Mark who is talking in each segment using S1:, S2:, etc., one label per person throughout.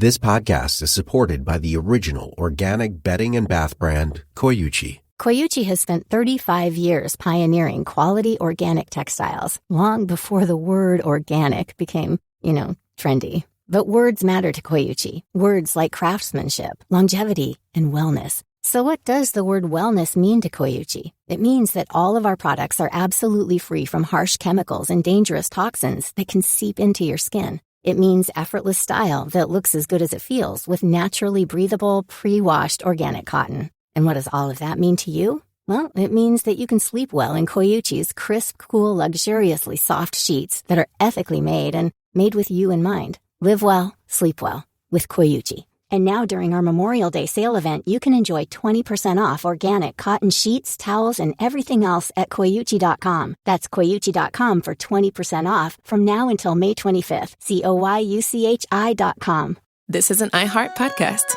S1: This podcast is supported by the original organic bedding and bath brand, Koyuchi.
S2: Koyuchi has spent 35 years pioneering quality organic textiles, long before the word organic became, trendy. But words matter to Koyuchi. Words like craftsmanship, longevity, and wellness. So what does the word wellness mean to Koyuchi? It means that all of our products are absolutely free from harsh chemicals and dangerous toxins that can seep into your skin. It means effortless style that looks as good as it feels with naturally breathable, pre-washed organic cotton. And what does all of that mean to you? Well, it means that you can sleep well in Koyuchi's crisp, cool, luxuriously soft sheets that are ethically made and made with you in mind. Live well, sleep well with Koyuchi. And now during our Memorial Day sale event, you can enjoy 20% off organic cotton sheets, towels, and everything else at Koyuchi.com. That's Koyuchi.com for 20% off from now until May 25th. Koyuchi.com.
S3: This is an iHeart podcast.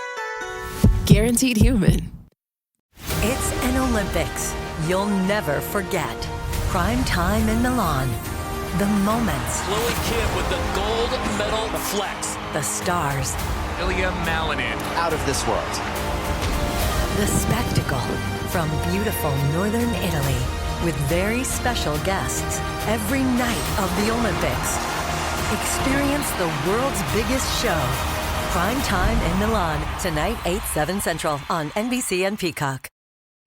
S3: Guaranteed human.
S4: It's an Olympics you'll never forget. Prime time in Milan. The moments.
S5: Chloe Kim with the gold medal flex.
S4: The stars.
S5: Ilya Malinin.
S6: Out of this world.
S4: The spectacle from beautiful northern Italy with very special guests every night of the Olympics. Experience the world's biggest show. Prime time in Milan. Tonight, 8/7 Central on NBC and Peacock.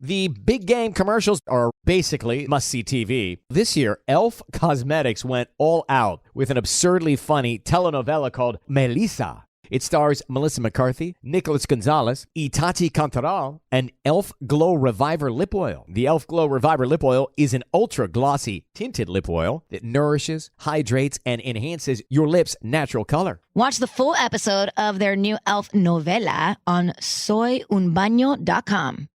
S7: The big game commercials are basically must-see TV. This year, Elf Cosmetics went all out with an absurdly funny telenovela called Melissa. It stars Melissa McCarthy, Nicholas Gonzalez, Itati Cantoral, and Elf Glow Reviver Lip Oil. The Elf Glow Reviver Lip Oil is an ultra-glossy tinted lip oil that nourishes, hydrates, and enhances your lips' natural color.
S8: Watch the full episode of their new Elf novela on soyunbaño.com.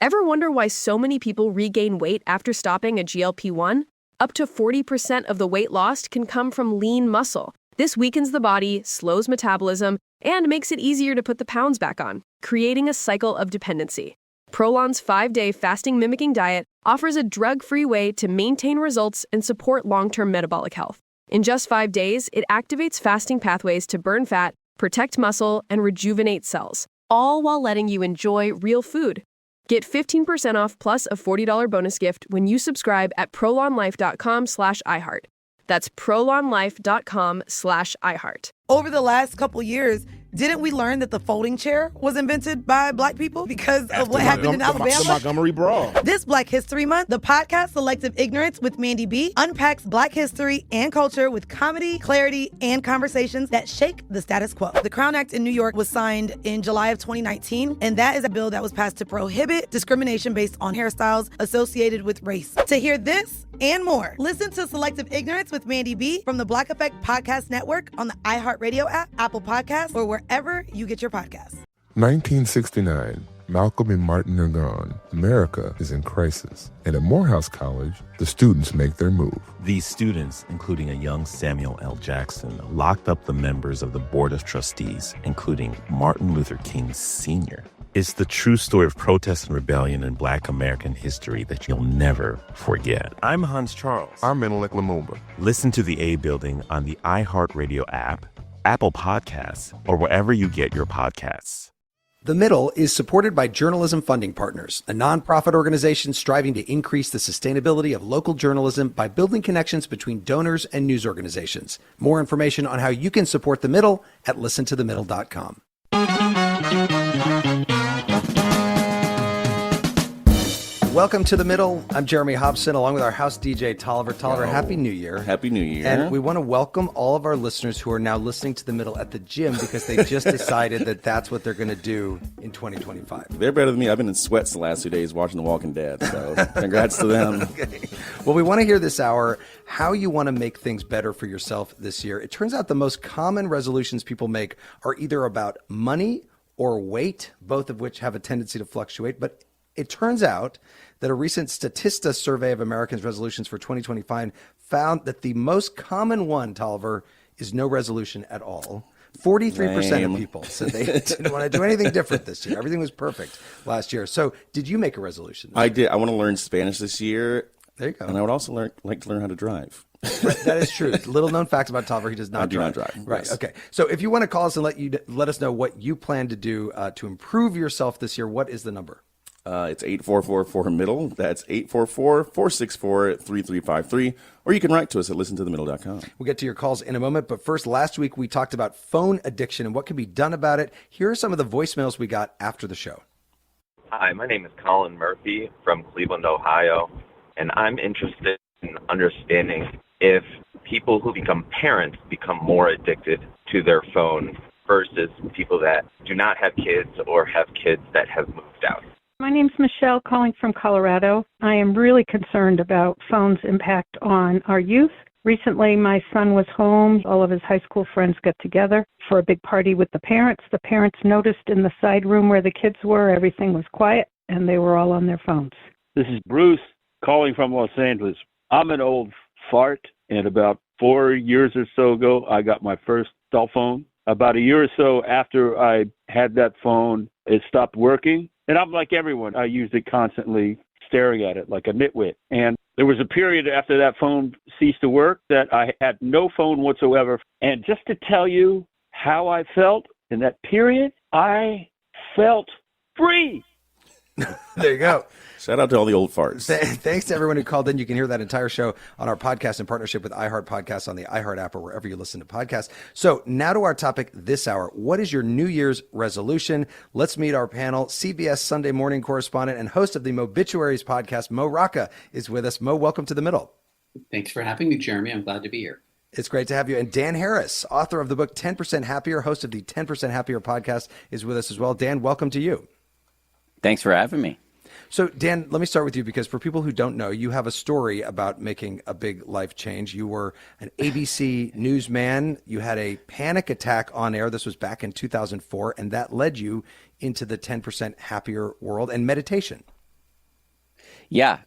S9: Ever wonder why so many people regain weight after stopping a GLP-1? Up to 40% of the weight lost can come from lean muscle. This weakens the body, slows metabolism, and makes it easier to put the pounds back on, creating a cycle of dependency. Prolon's 5-day fasting-mimicking diet offers a drug-free way to maintain results and support long-term metabolic health. In just 5 days, it activates fasting pathways to burn fat, protect muscle, and rejuvenate cells, all while letting you enjoy real food. Get 15% off plus a $40 bonus gift when you subscribe at prolonlife.com/iHeart. That's prolonlife.com/iHeart.
S10: Over the last couple years, didn't we learn that the folding chair was invented by Black people because of what happened in Alabama?
S11: The Montgomery Brawl.
S10: This Black History Month, the podcast Selective Ignorance with Mandy B unpacks Black history and culture with comedy, clarity, and conversations that shake the status quo. The Crown Act in New York was signed in July of 2019, and that is a bill that was passed to prohibit discrimination based on hairstyles associated with race. To hear this and more, listen to Selective Ignorance with Mandy B from the Black Effect Podcast Network on the iHeartRadio app, Apple Podcasts, or wherever you get your podcasts.
S12: 1969. Malcolm and Martin are gone. America is in crisis. And at Morehouse College, the students make their move.
S13: These students, including a young Samuel L. Jackson, locked up the members of the Board of Trustees, including Martin Luther King Sr. It's the true story of protest and rebellion in Black American history that you'll never forget. I'm Hans Charles.
S12: I'm Menelik Lumumba.
S13: Listen to The A Building on the iHeartRadio app, Apple Podcasts, or wherever you get your podcasts.
S14: The Middle is supported by Journalism Funding Partners, a nonprofit organization striving to increase the sustainability of local journalism by building connections between donors and news organizations. More information on how you can support The Middle at listentothemiddle.com. Welcome to The Middle. I'm Jeremy Hobson, along with our house DJ Tolliver. Tolliver, Happy New Year.
S11: Happy New Year.
S14: And we want to welcome all of our listeners who are now listening to The Middle at the gym because they just decided that that's what they're going to do in 2025.
S11: They're better than me. I've been in sweats the last 2 days watching The Walking Dead, so congrats to them.
S14: Okay. Well, we want to hear this hour how you want to make things better for yourself this year. It turns out the most common resolutions people make are either about money or weight, both of which have a tendency to fluctuate. But it turns out that a recent Statista survey of Americans' resolutions for 2025 found that the most common one, Tolliver, is no resolution at all. 43% of people said they didn't want to do anything different this year. Everything was perfect last year. So did you make a resolution?
S11: I did. I want to learn Spanish this year.
S14: There you go.
S11: And I would also like to learn how to drive.
S14: Right, that is true. Little known fact about Tolliver, he does not drive.
S11: I do not drive.
S14: Right.
S11: Yes.
S14: Okay. So if you want to call us and let us know what you plan to do to improve yourself this year, what is the number?
S11: It's 844-4-MIDDLE. That's 844-464-3353. Or you can write to us at listentothemiddle.com.
S14: We'll get to your calls in a moment. But first, last week we talked about phone addiction and what can be done about it. Here are some of the voicemails we got after the show.
S6: Hi, my name is Colin Murphy from Cleveland, Ohio, and I'm interested in understanding if people who become parents become more addicted to their phone versus people that do not have kids or have kids that have moved out.
S15: My name's Michelle, calling from Colorado. I am really concerned about phones' impact on our youth. Recently, my son was home. All of his high school friends got together for a big party with the parents. The parents noticed in the side room where the kids were, everything was quiet, and they were all on their phones.
S16: This is Bruce calling from Los Angeles. I'm an old fart, and about 4 years or so ago, I got my first cell phone. About a year or so after I had that phone, it stopped working. And I'm like everyone. I used it constantly, staring at it like a nitwit. And there was a period after that phone ceased to work that I had no phone whatsoever. And just to tell you how I felt in that period, I felt free.
S14: There you go.
S11: Shout out to all the old farts.
S14: Thanks to everyone who called in. You can hear that entire show on our podcast in partnership with iHeart Podcasts on the iHeart app or wherever you listen to podcasts. So now to our topic this hour. What is your New Year's resolution? Let's meet our panel. CBS Sunday morning correspondent and host of the Mobituaries podcast, Mo Rocca, is with us. Mo, welcome to the middle.
S17: Thanks for having me, Jeremy. I'm glad to be here.
S14: It's great to have you. And Dan Harris, author of the book 10% Happier, host of the 10% Happier podcast, is with us as well. Dan, welcome to you.
S18: Thanks for having me.
S14: So, Dan, let me start with you because for people who don't know, you have a story about making a big life change. You were an ABC newsman. You had a panic attack on air. This was back in 2004, and that led you into the 10% Happier world and meditation.
S18: Yeah,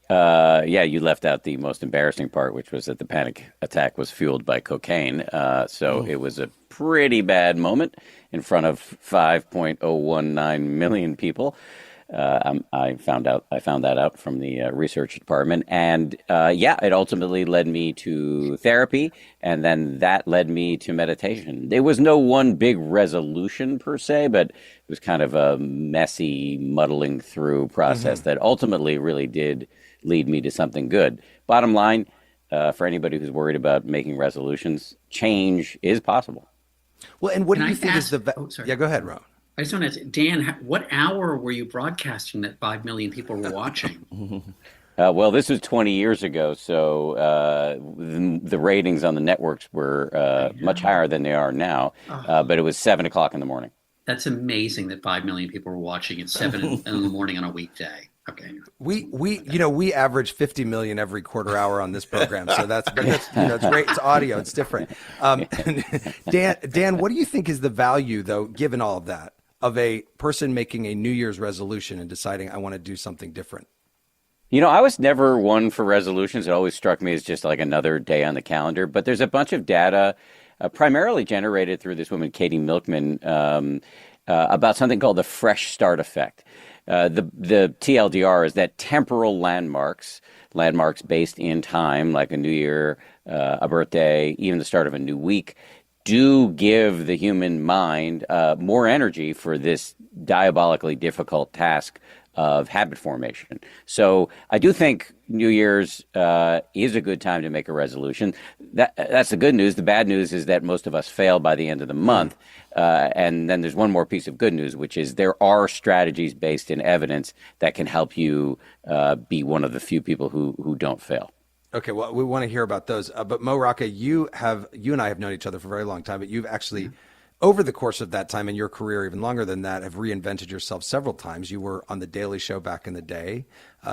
S18: you left out the most embarrassing part, which was that the panic attack was fueled by cocaine. It was a pretty bad moment in front of 5.019 million people. I found that out from the research department, and it ultimately led me to therapy, and then that led me to meditation. There was no one big resolution per se, but it was kind of a messy, muddling through process that ultimately really did lead me to something good. Bottom line, for anybody who's worried about making resolutions, change is possible.
S14: Well, and what do you think is Yeah, go ahead, Ron.
S17: I just want to ask, Dan, what hour were you broadcasting that 5 million people were watching?
S18: Well, this was 20 years ago, so the ratings on the networks were much higher than they are now, but it was 7 o'clock in the morning.
S17: That's amazing that 5 million people were watching at 7 in the morning on a weekday. Okay.
S14: We average 50 million every quarter hour on this program, so that's it's great. It's audio, it's different. Dan, what do you think is the value, though, given all of that, of a person making a New Year's resolution and deciding I want to do something different?
S18: I was never one for resolutions. It always struck me as just like another day on the calendar. But there's a bunch of data, primarily generated through this woman, Katie Milkman, about something called the fresh start effect. The TLDR is that temporal landmarks based in time, like a new year, a birthday, even the start of a new week, do give the human mind more energy for this diabolically difficult task of habit formation. So I do think New Year's is a good time to make a resolution. That's the good news. The bad news is that most of us fail by the end of the month. And then there's one more piece of good news, which is there are strategies based in evidence that can help you be one of the few people who don't fail.
S14: Okay, well, we want to hear about those. But Mo Rocca, you and I have known each other for a very long time, but you've actually, over the course of that time in your career, even longer than that, have reinvented yourself several times. You were on The Daily Show back in the day.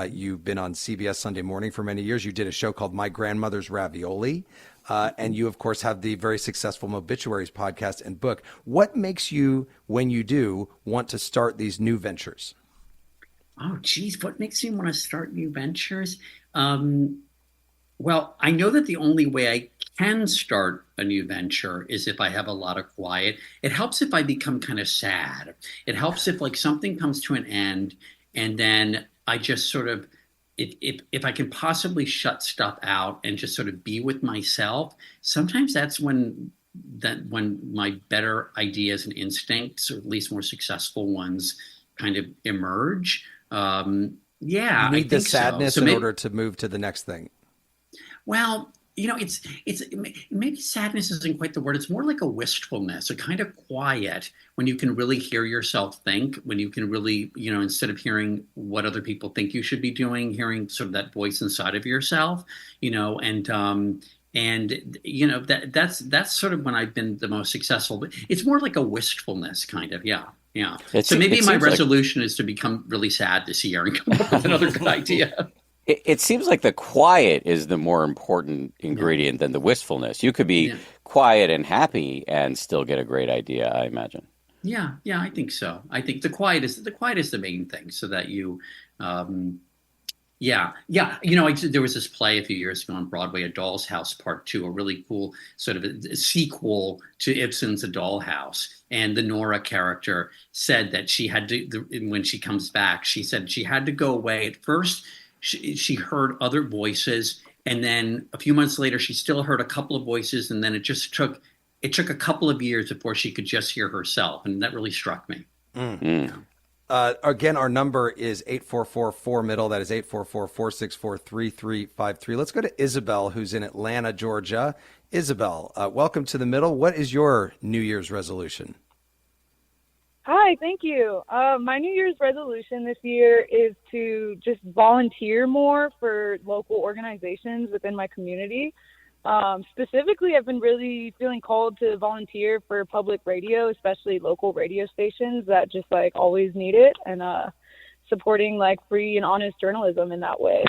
S14: You've been on CBS Sunday Morning for many years. You did a show called My Grandmother's Ravioli. And you, of course, have the very successful Mobituaries podcast and book. What makes you, when you do, want to start these new ventures?
S17: Oh, geez, what makes me want to start new ventures? Well, I know that the only way I can start a new venture is if I have a lot of quiet. It helps if I become kind of sad. It helps if like something comes to an end and then I just sort of if I can possibly shut stuff out and just sort of be with myself, sometimes that's when my better ideas and instincts, or at least more successful ones, kind of emerge. Yeah,
S14: you need
S17: I
S14: the
S17: think
S14: sadness
S17: so.
S14: in order to move to the next thing.
S17: Well, it's maybe sadness isn't quite the word. It's more like a wistfulness, a kind of quiet when you can really hear yourself think, when you can really, instead of hearing what other people think you should be doing, hearing sort of that voice inside of yourself, that's sort of when I've been the most successful. But it's more like a wistfulness kind of, yeah. So maybe my resolution is to become really sad this year and come up with another good idea.
S18: It seems like the quiet is the more important ingredient than the wistfulness. You could be quiet and happy and still get a great idea, I imagine.
S17: Yeah, I think so. I think the quiet is the main thing, so that you, there was this play a few years ago on Broadway, A Doll's House Part 2, a really cool sort of a sequel to Ibsen's A Doll House. And the Nora character said that she had to, when she comes back, she said she had to go away. At first, she heard other voices, and then a few months later, she still heard a couple of voices, and then it took a couple of years before she could just hear herself, and that really struck me.
S14: Again, our number is 844-4MIDDLE. That is 844-464-3353. Let's go to Isabel, who's in Atlanta, Georgia. Isabel, welcome to the Middle. What is your New Year's resolution?
S19: Hi, thank you. My New Year's resolution this year is to just volunteer more for local organizations within my community. Specifically, I've been really feeling called to volunteer for public radio, especially local radio stations that just always need it, and supporting free and honest journalism in that way.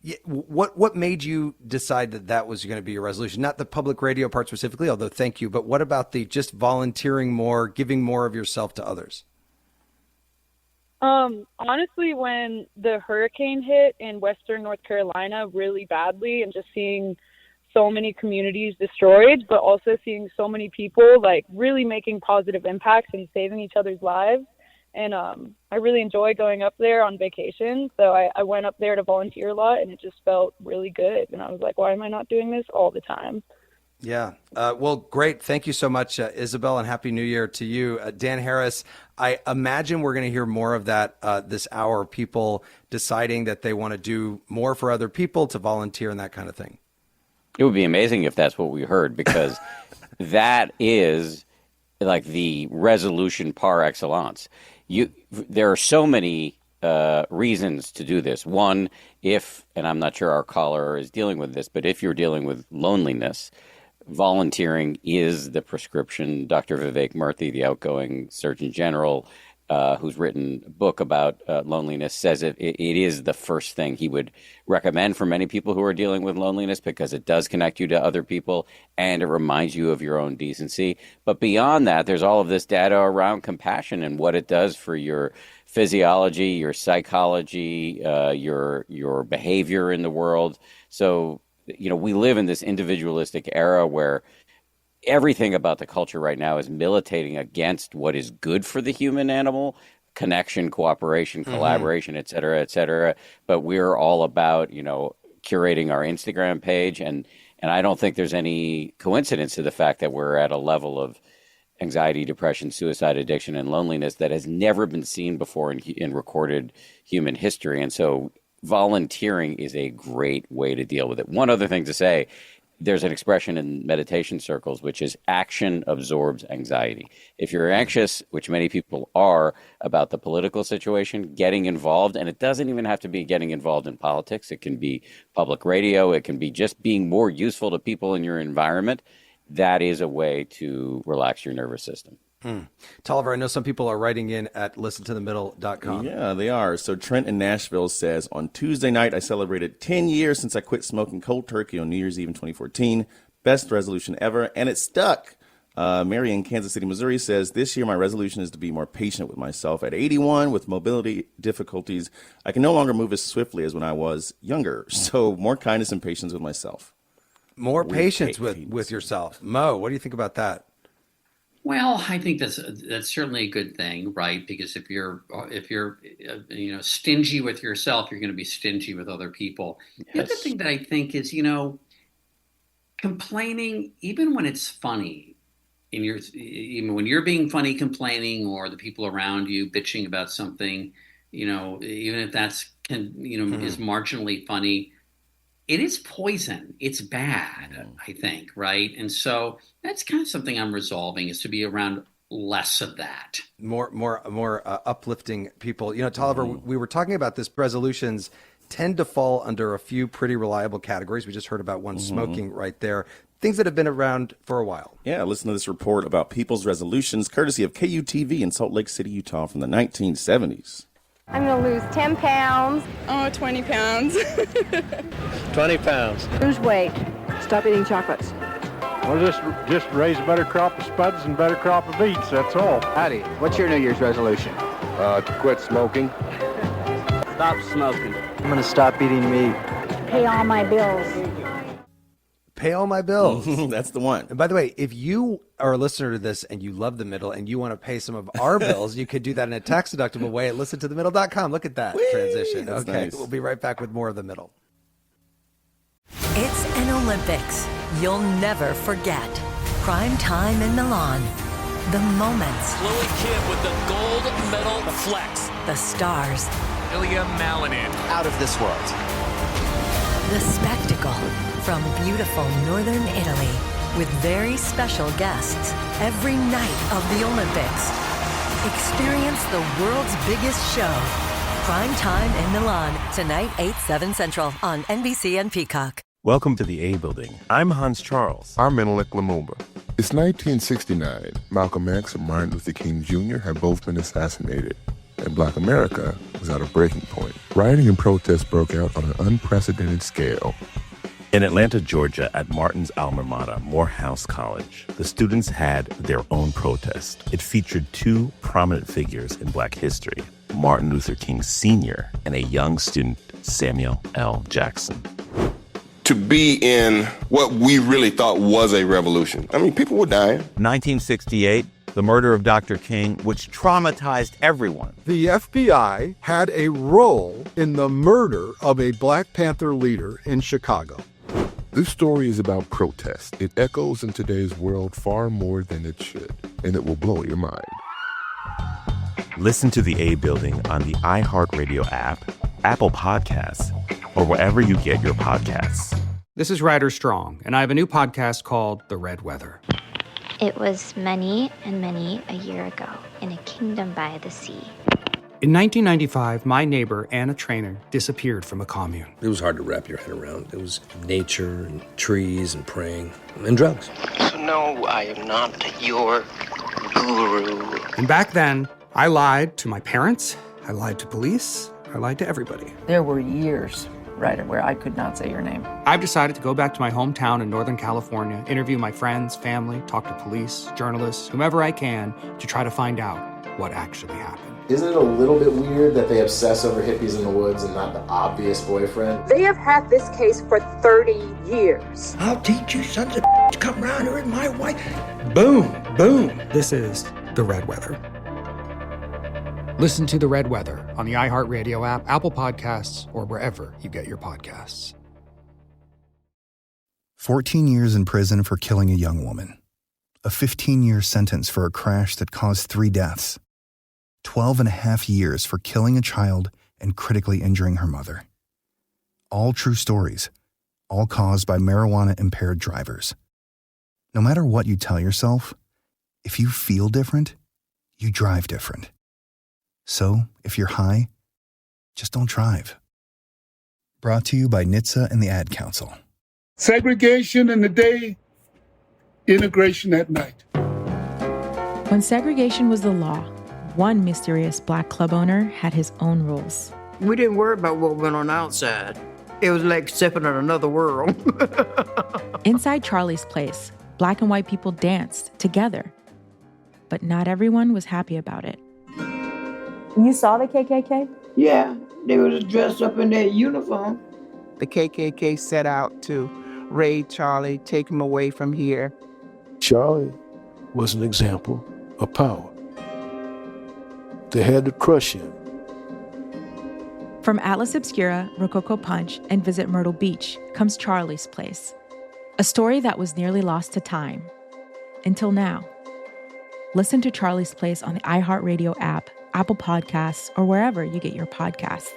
S14: Yeah, what made you decide that was going to be your resolution? Not the public radio part specifically, although thank you, but what about the just volunteering more, giving more of yourself to others?
S19: Honestly, when the hurricane hit in Western North Carolina really badly, and just seeing so many communities destroyed, but also seeing so many people really making positive impacts and saving each other's lives. And I really enjoy going up there on vacation. So I went up there to volunteer a lot, and it just felt really good. And I was like, why am I not doing this all the time?
S14: Yeah. Well, great. Thank you so much, Isabel, and Happy New Year to you. Dan Harris, I imagine we're going to hear more of that this hour, people deciding that they want to do more for other people, to volunteer and that kind of thing.
S18: It would be amazing if that's what we heard, because that is the resolution par excellence. There are so many reasons to do this. One, and I'm not sure our caller is dealing with this, but if you're dealing with loneliness, volunteering is the prescription. Dr. Vivek Murthy, the outgoing Surgeon General, who's written a book about loneliness, says it is the first thing he would recommend for many people who are dealing with loneliness, because it does connect you to other people and it reminds you of your own decency. But beyond that, there's all of this data around compassion and what it does for your physiology, your psychology, your behavior in the world. So, we live in this individualistic era where everything about the culture right now is militating against what is good for the human animal: connection, cooperation, collaboration, et cetera, et cetera. But we're all about, curating our Instagram page. And I don't think there's any coincidence to the fact that we're at a level of anxiety, depression, suicide, addiction, and loneliness that has never been seen before in recorded human history. And so volunteering is a great way to deal with it. One other thing to say: there's an expression in meditation circles, which is action absorbs anxiety. If you're anxious, which many people are, about the political situation, getting involved, and it doesn't even have to be getting involved in politics. It can be public radio. It can be just being more useful to people in your environment. That is a way to relax your nervous system.
S14: Tolliver, I know some people are writing in at listentothemiddle.com.
S11: Yeah, they are. So Trent in Nashville says, on Tuesday night, I celebrated 10 years since I quit smoking cold turkey on New Year's Eve in 2014. Best resolution ever, and it stuck. Mary in Kansas City, Missouri says, this year my resolution is to be more patient with myself. At 81, with mobility difficulties, I can no longer move as swiftly as when I was younger. So more kindness and patience with myself.
S14: More patience with yourself. Mo, what do you think about that?
S17: Well, I think that's certainly a good thing, right? Because if you're stingy with yourself, you're going to be stingy with other people. Yes. The other thing that I think is, complaining, even when it's funny, even when you're being funny complaining, or the people around you bitching about something, even if is marginally funny, it is poison. It's bad, I think, right? And so that's kind of something I'm resolving, is to be around less of that.
S14: More uplifting people. Tolliver, we were talking about this. Resolutions tend to fall under a few pretty reliable categories. We just heard about one, smoking, right there. Things that have been around for a while.
S11: Yeah, listen to this report about people's resolutions, courtesy of KUTV in Salt Lake City, Utah, from the 1970s.
S20: I'm going to lose 10 pounds.
S21: Oh, 20 pounds.
S22: 20 pounds.
S20: Lose weight. Stop eating chocolates.
S23: Well, just raise a better crop of spuds and better crop of beets, that's all.
S22: Howdy, what's your New Year's resolution?
S23: To quit smoking.
S22: Stop smoking. I'm going to stop eating meat.
S20: Pay all my bills.
S14: Pay all my bills.
S11: That's the one.
S14: And by the way, if you are a listener to this and you love The Middle and you want to pay some of our bills, you could do that in a tax-deductible way at listentothemiddle.com. Look at that transition.
S11: That's
S14: okay,
S11: nice.
S14: We'll be right back with more of The Middle.
S4: It's an Olympics you'll never forget. Prime time in Milan. The moments.
S5: Chloe Kim with the gold medal flex.
S4: The stars.
S5: Ilya Malinin.
S22: Out of this world.
S4: The spectacle. From beautiful northern Italy, with very special guests every night of the Olympics. Experience the world's biggest show. Prime time in Milan, tonight 8/7 Central on NBC and Peacock.
S13: Welcome to the A Building. I'm Hans Charles.
S12: I'm Menelik Lumumba. It's 1969. Malcolm X and Martin Luther King Jr. had both been assassinated, and Black America was at a breaking point. Rioting and protests broke out on an unprecedented scale.
S13: In Atlanta, Georgia, at Martin's alma mater, Morehouse College, the students had their own protest. It featured two prominent figures in Black history, Martin Luther King Sr. and a young student, Samuel L. Jackson.
S24: To be in what we really thought was a revolution. I mean, people were dying.
S25: 1968, the murder of Dr. King, which traumatized everyone.
S26: The FBI had a role in the murder of a Black Panther leader in Chicago.
S12: This story is about protest. It echoes in today's world far more than it should, and it will blow your mind.
S13: Listen to the A Building on the iHeartRadio app, Apple Podcasts, or wherever you get your podcasts.
S27: This is Ryder Strong, and I have a new podcast called The Red Weather.
S28: It was many and many a year ago in a kingdom by the sea.
S27: In 1995, my neighbor, Anna Trainer, disappeared from a commune.
S29: It was hard to wrap your head around. It was nature and trees and praying and drugs.
S30: So no, I am not your guru.
S27: And back then, I lied to my parents, I lied to police, I lied to everybody.
S31: There were years, Ryder, where I could not say your name.
S27: I've decided to go back to my hometown in Northern California, interview my friends, family, talk to police, journalists, whomever I can, to try to find out what actually happened.
S32: Isn't it a little bit weird that they obsess over hippies in the woods and not the obvious boyfriend?
S33: They have had this case for 30 years.
S34: I'll teach you sons of to come around here with my wife. Boom, boom.
S27: This is The Red Weather. Listen to The Red Weather on the iHeartRadio app, Apple Podcasts, or wherever you get your podcasts.
S35: 14 years in prison for killing a young woman. A 15-year sentence for a crash that caused 3 deaths. 12 and a half years for killing a child and critically injuring her mother. All true stories, all caused by marijuana-impaired drivers. No matter what you tell yourself, if you feel different, you drive different. So, if you're high, just don't drive. Brought to you by NHTSA and the Ad Council.
S23: Segregation in the day, integration at night.
S3: When segregation was the law, one mysterious Black club owner had his own rules.
S34: We didn't worry about what went on outside. It was like stepping in another world.
S3: Inside Charlie's place, Black and white people danced together. But not everyone was happy about it.
S36: You saw the KKK?
S34: Yeah, they was dressed up in their uniform.
S37: The KKK set out to raid Charlie, take him away from here.
S29: Charlie
S1: was an example of power. They had to crush him.
S3: From Atlas Obscura, Rococo Punch, and Visit Myrtle Beach comes Charlie's Place, a story that was nearly lost to time. Until now. Listen to Charlie's Place on the iHeartRadio app, Apple Podcasts, or wherever you get your podcasts.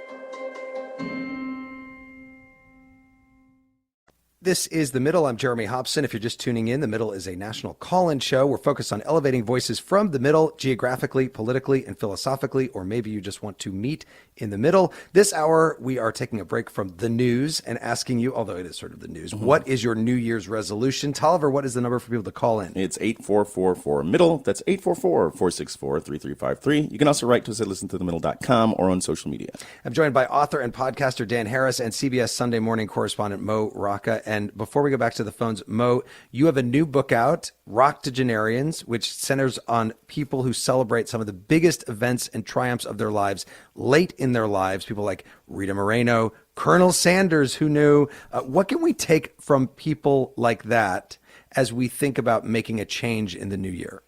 S2: This is The Middle. I'm Jeremy Hobson. If you're just tuning in, The Middle is a national call-in show. We're focused on elevating voices from the middle, geographically, politically, and philosophically, or maybe you just want to meet in the middle. This hour, we are taking a break from the news and asking you, although it is sort of the news, what is your New Year's resolution? Tolliver, what is the number for people to call in?
S13: It's 8444-MIDDLE. That's 844-464-3353. You can also write to us at listentothemiddle.com or on social media.
S2: I'm joined by author and podcaster Dan Harris and CBS Sunday morning correspondent Mo Rocca. And before we go back to the phones, Mo, you have a new book out, Roctogenarians, which centers on people who celebrate some of the biggest events and triumphs of their lives late in their lives. People like Rita Moreno, Colonel Sanders, who knew. What can we take from people like that as we think about making a change in the new year?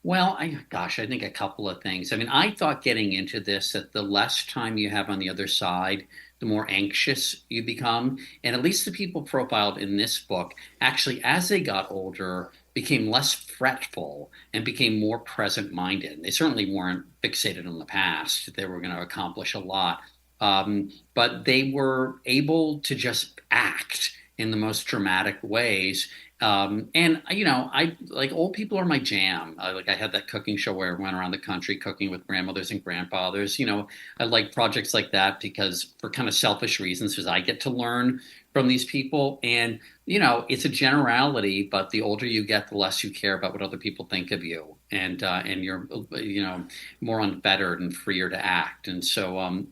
S6: Well, I think a couple of things. I mean, I thought getting into this that the less time you have on the other side, the more anxious you become. And at least the people profiled in this book, actually, as they got older, became less fretful and became more present-minded. They certainly weren't fixated on the past. They were going to accomplish a lot. But they were able to just act in the most dramatic ways. And, I like old people are my jam. I had that cooking show where I went around the country cooking with grandmothers and grandfathers. I like projects like that because for kind of selfish reasons, because I get to learn from these people. And, it's a generality, but the older you get, the less you care about what other people think of you. And you're, more unfettered and freer to act. And so,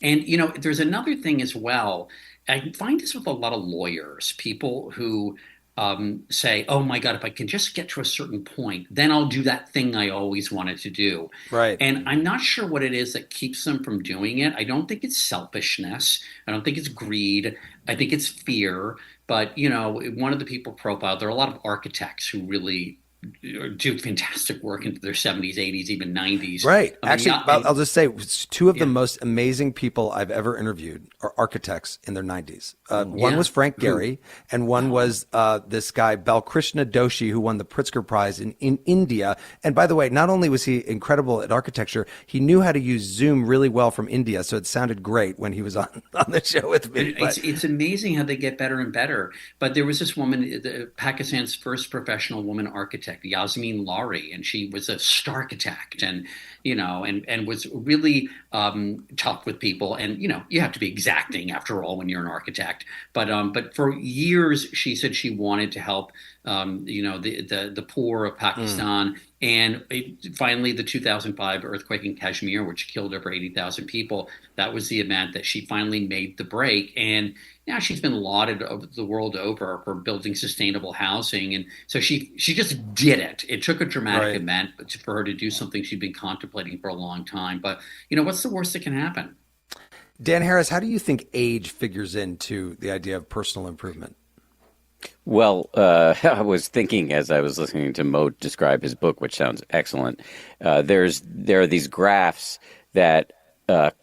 S6: there's another thing as well. I find this with a lot of lawyers, people who say, oh my God, if I can just get to a certain point, then I'll do that thing I always wanted to do.
S2: Right.
S6: And I'm not sure what it is that keeps them from doing it. I don't think it's selfishness. I don't think it's greed. I think it's fear. But, one of the people profiled, there are a lot of architects who really do fantastic work into their 70s, 80s, even 90s.
S2: Right. I'll just say two of the most amazing people I've ever interviewed are architects in their 90s. One was Frank Gehry, and one was this guy, Balkrishna Doshi, who won the Pritzker Prize in India. And by the way, not only was he incredible at architecture, he knew how to use Zoom really well from India, so it sounded great when he was on the show with me.
S6: It's amazing how they get better and better. But there was this woman, Pakistan's first professional woman architect, Yasmin Lawry, and she was a starchitect and was really tough with people. And, you have to be exacting after all when you're an architect. But for years, she said she wanted to help, the poor of Pakistan. And finally, the 2005 earthquake in Kashmir, which killed over 80,000 people, that was the event that she finally made the break. And now she's been lauded the world over for building sustainable housing. And so she just did it. It took a dramatic event for her to do something she'd been contemplating for a long time. But, what's the worst that can happen?
S2: Dan Harris, how do you think age figures into the idea of personal improvement?
S7: Well, I was thinking as I was listening to Mo describe his book, which sounds excellent. There are these graphs that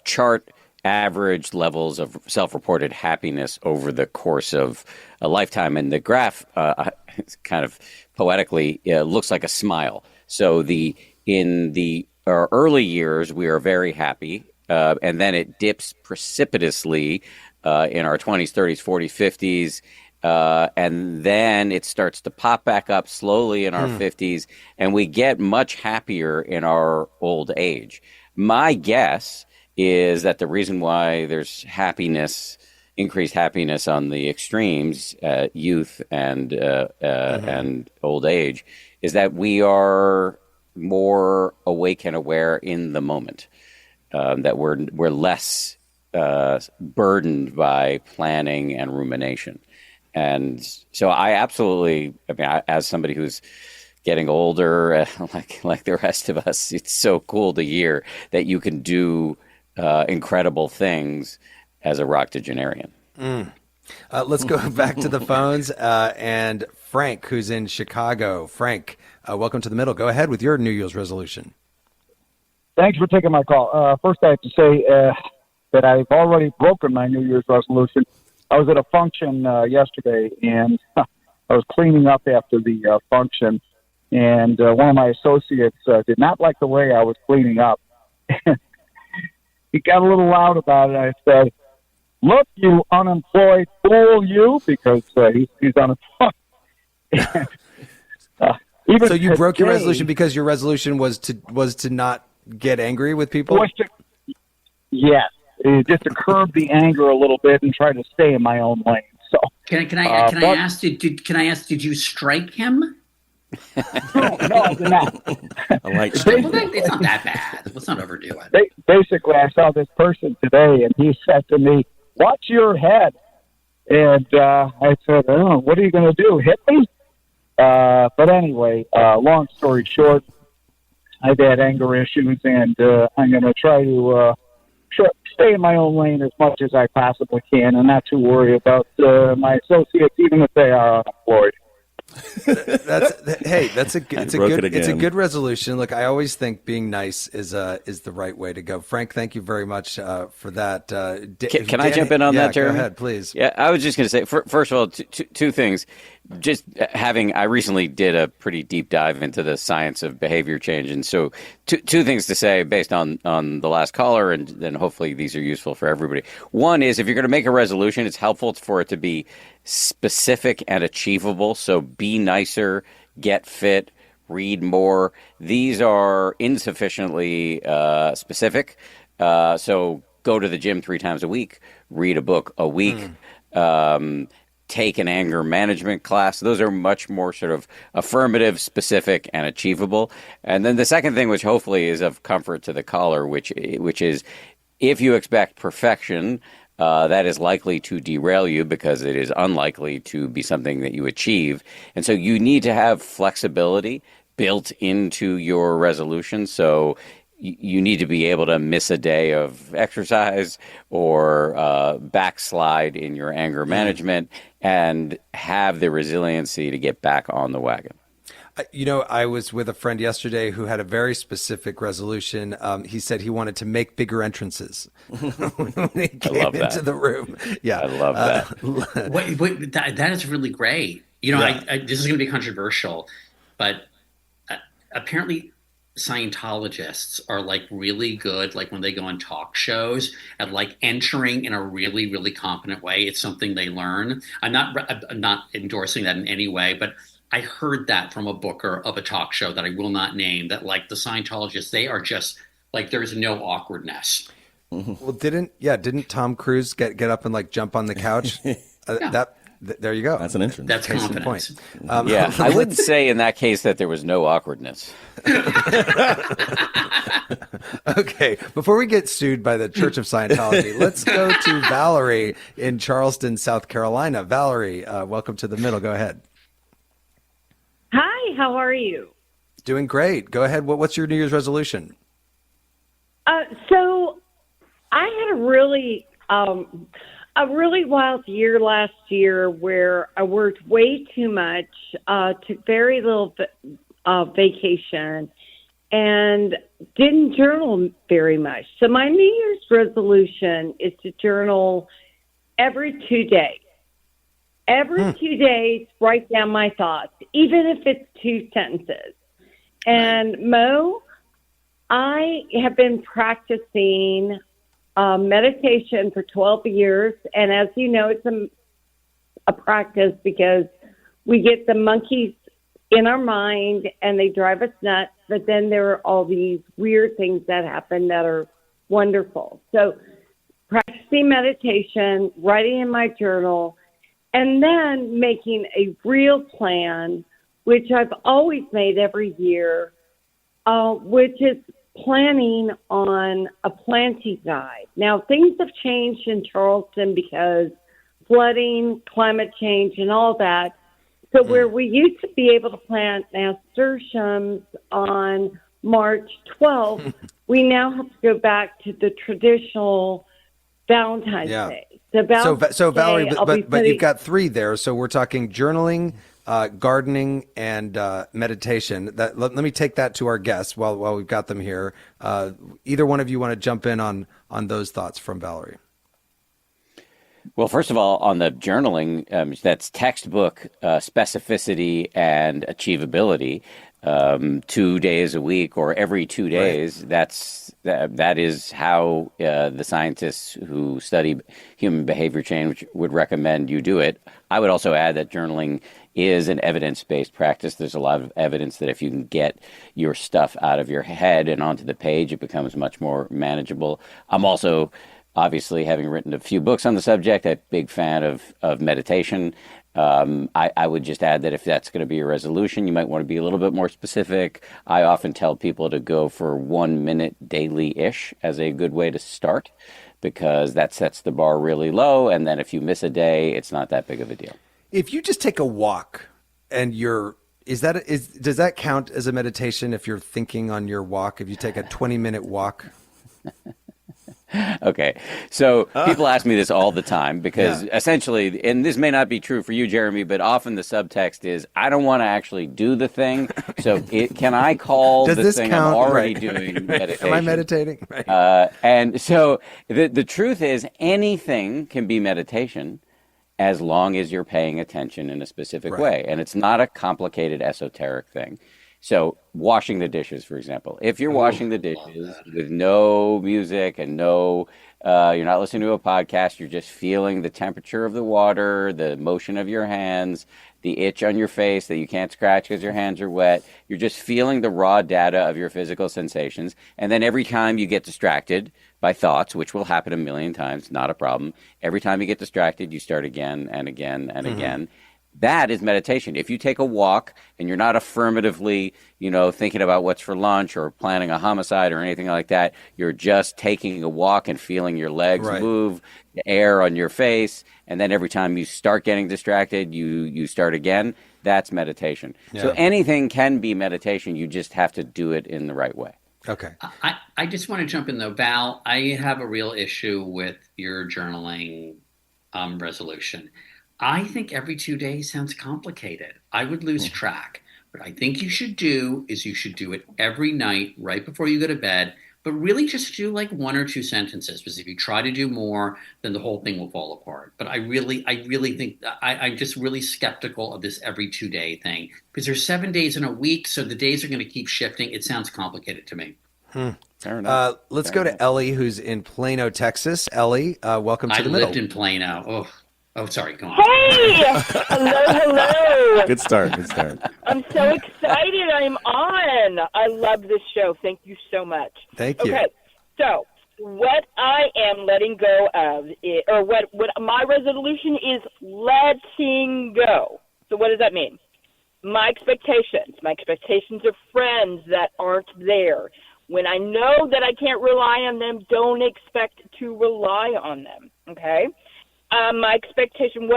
S7: chart average levels of self-reported happiness over the course of a lifetime, and the graph, kind of poetically, looks like a smile. So in our early years, we are very happy, and then it dips precipitously in our 20s, 30s, 40s, 50s. And then it starts to pop back up slowly in our 50s, and we get much happier in our old age. My guess is that the reason why there's increased happiness on the extremes, youth and old age, is that we are more awake and aware in the moment, that we're less burdened by planning and rumination. And so I as somebody who's getting older, like the rest of us, it's so cool to hear that you can do incredible things as a Roctogenarian.
S2: Let's go back to the phones. And Frank, who's in Chicago. Frank, welcome to the middle. Go ahead with your New Year's resolution.
S4: Thanks for taking my call. First, I have to say that I've already broken my New Year's resolution. I was at a function yesterday, and I was cleaning up after the function, and one of my associates did not like the way I was cleaning up. He got a little loud about it. I said, "Look, you unemployed fool, you," because he's unemployed.
S2: So you broke your resolution because your resolution was to not get angry with people?
S4: Yes, just to curb the anger a little bit and try to stay in my own lane. So
S6: can I ask? Did you strike him?
S4: No, I did not.
S6: It's not that bad. Let's not overdo it.
S4: Basically, I saw this person today, and he said to me, "Watch your head." And I said, "Oh, what are you going to do? Hit me?" But anyway, long story short, I've had anger issues, and I'm going to try to stay in my own lane as much as I possibly can, and not to worry about my associates, even if they are unemployed.
S2: It's a good resolution. Look, I always think being nice is the right way to go. Frank, thank you very much for that.
S7: Can I jump in on that, Jeremy?
S2: Go ahead, please.
S7: Yeah, I was just going to say, first of all, two things. Just I recently did a pretty deep dive into the science of behavior change, and so two things to say based on the last caller, and then hopefully these are useful for everybody. One is, if you're going to make a resolution, it's helpful for it to be specific and achievable. So be nicer, get fit, read more. These are insufficiently specific. So go to the gym 3 times a week, read a book a week, take an anger management class. Those are much more sort of affirmative, specific, and achievable. And then the second thing, which hopefully is of comfort to the caller, which is, if you expect perfection, that is likely to derail you because it is unlikely to be something that you achieve. And so you need to have flexibility built into your resolution. So you need to be able to miss a day of exercise or backslide in your anger management and have the resiliency to get back on the wagon.
S2: I was with a friend yesterday who had a very specific resolution. He said he wanted to make bigger entrances when he came into the room. Yeah,
S7: I love that.
S6: Wait, that is really great. This is going to be controversial, but apparently Scientologists are like really good, like when they go on talk shows, at like entering in a really, really competent way. It's something they learn. I'm not endorsing that in any way, but I heard that from a booker of a talk show that I will not name, that like the Scientologists, they are just like, there's no awkwardness.
S2: Well, didn't Tom Cruise get up and like jump on the couch? There you go.
S5: That's an entrance.
S6: That's
S2: case
S6: confidence.
S2: in point.
S7: I wouldn't say in that case that there was no awkwardness.
S2: Okay, before we get sued by the Church of Scientology, let's go to Valerie in Charleston, South Carolina. Valerie, welcome to the middle. Go ahead.
S8: Hi, how are you?
S2: Doing great. Go ahead. What's your New Year's resolution?
S8: So I had a really wild year last year where I worked way too much, took very little vacation, and didn't journal very much. So my New Year's resolution is to journal every 2 days. Every 2 days, write down my thoughts, even if it's 2 sentences. And Mo, I have been practicing meditation for 12 years. And as you know, it's a practice because we get the monkeys in our mind and they drive us nuts. But then there are all these weird things that happen that are wonderful. So practicing meditation, writing in my journal, and then making a real plan, which I've always made every year, which is planning on a planting guide. Now, things have changed in Charleston because flooding, climate change, and all that. So where we used to be able to plant nasturtiums on March 12th, we now have to go back to the traditional Valentine's Day.
S2: So Valerie, but you've got 3 there. So we're talking journaling, gardening, and meditation. Let me take that to our guests while we've got them here. Either one of you want to jump in on those thoughts from Valerie?
S7: Well, first of all, on the journaling, that's textbook specificity and achievability. 2 days a week or every 2 days. Right. That is how the scientists who study human behavior change would recommend you do it. I would also add that journaling is an evidence-based practice. There's a lot of evidence that if you can get your stuff out of your head and onto the page, it becomes much more manageable. I'm also, obviously, having written a few books on the subject, a big fan of meditation. I would just add that if that's going to be your resolution, you might want to be a little bit more specific. I often tell people to go for 1 minute daily-ish as a good way to start, because that sets the bar really low. And then if you miss a day, it's not that big of a deal.
S2: If you just take a walk and does that count as a meditation if you're thinking on your walk? If you take a 20-minute walk?
S7: Okay. So people ask me this all the time because essentially, and this may not be true for you, Jeremy, but often the subtext is, I don't want to actually do the thing. So can I call the thing count? I'm already doing meditation?
S2: Am I meditating? Right.
S7: And so the truth is anything can be meditation as long as you're paying attention in a specific way. And it's not a complicated esoteric thing. So washing the dishes, for example, if you're washing the dishes with no music and you're not listening to a podcast, you're just feeling the temperature of the water, the motion of your hands, the itch on your face that you can't scratch because your hands are wet. You're just feeling the raw data of your physical sensations. And then every time you get distracted by thoughts, which will happen a million times, not a problem. Every time you get distracted, you start again and again and again. That is meditation. If you take a walk and you're not affirmatively, thinking about what's for lunch or planning a homicide or anything like that, you're just taking a walk and feeling your legs move, the air on your face, and then every time you start getting distracted, you start again. That's meditation. Yeah. So anything can be meditation. You just have to do it in the right way.
S2: Okay.
S6: I just want to jump in, though. Val, I have a real issue with your journaling resolution. I think every 2 days sounds complicated. I would lose track. What I think you should do is you should do it every night right before you go to bed, but really just do like 1 or 2 sentences, because if you try to do more, then the whole thing will fall apart. But I really think I'm just really skeptical of this every 2 day thing, because there's 7 days in a week, so the days are going to keep shifting. It sounds complicated to me.
S7: Fair enough.
S2: Let's go to Ellie, who's in Plano, Texas. Ellie, welcome to the middle.
S6: I lived in Plano. Oh, sorry. Go on.
S5: Hey! Hello.
S13: Good start.
S5: I'm so excited I'm on. I love this show. Thank you so much.
S2: Thank you.
S5: Okay, so what I am letting go of, or what my resolution is letting go. So what does that mean? My expectations of friends that aren't there. When I know that I can't rely on them, don't expect to rely on them, okay? My expectation,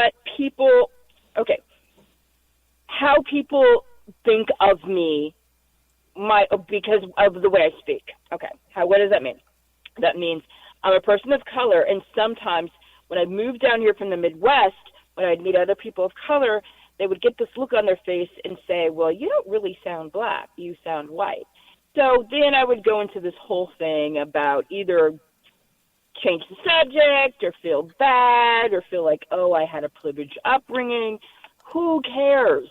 S5: how people think of me, because of the way I speak. Okay, what does that mean? That means I'm a person of color, and sometimes when I moved down here from the Midwest, when I'd meet other people of color, they would get this look on their face and say, well, you don't really sound black, you sound white. So then I would go into this whole thing about either change the subject or feel bad or feel like, oh, I had a privileged upbringing. Who cares?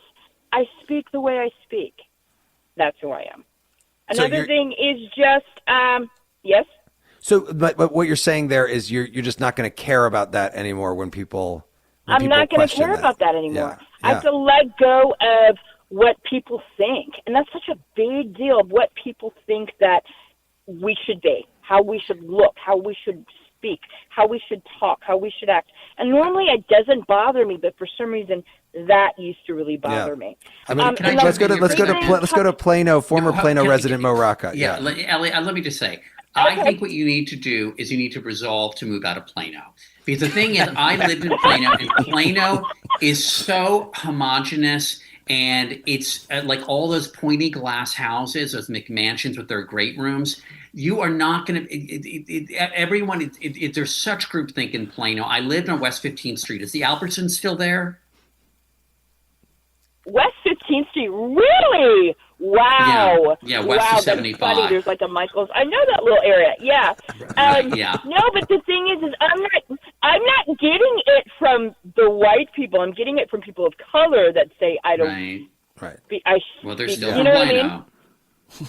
S5: I speak the way I speak. That's who I am. Another thing is just, yes?
S2: So, but what you're saying there is you're just not going to care about that anymore when people
S5: I'm not going to care about that anymore. Yeah. I have to let go of what people think. And that's such a big deal of what people think that we should be, how we should look, how we should speak, how we should talk, how we should act. And normally it doesn't bother me, but for some reason that used to really bother me.
S2: I mean, let's go to Plano, former Plano resident Mo Rocca.
S6: Yeah, Ellie, let me just say, I think what you need to do is you need to resolve to move out of Plano. Because the thing is, I lived in Plano, and Plano is so homogenous, And it's like all those pointy glass houses, those McMansions with their great rooms. You are not going to, everyone, there's such groupthink in Plano. I lived on West 15th Street. Is the Albertsons still there?
S5: West 15th Street, really? Wow.
S6: Yeah, west
S5: wow,
S6: of 75.
S5: That's funny. There's like a Michael's. I know that little area. Yeah.
S6: Yeah.
S5: No, but the thing is I'm not getting it from the white people. I'm getting it from people of color that say I don't.
S2: Right.
S6: Well, they're still
S5: you know what I mean?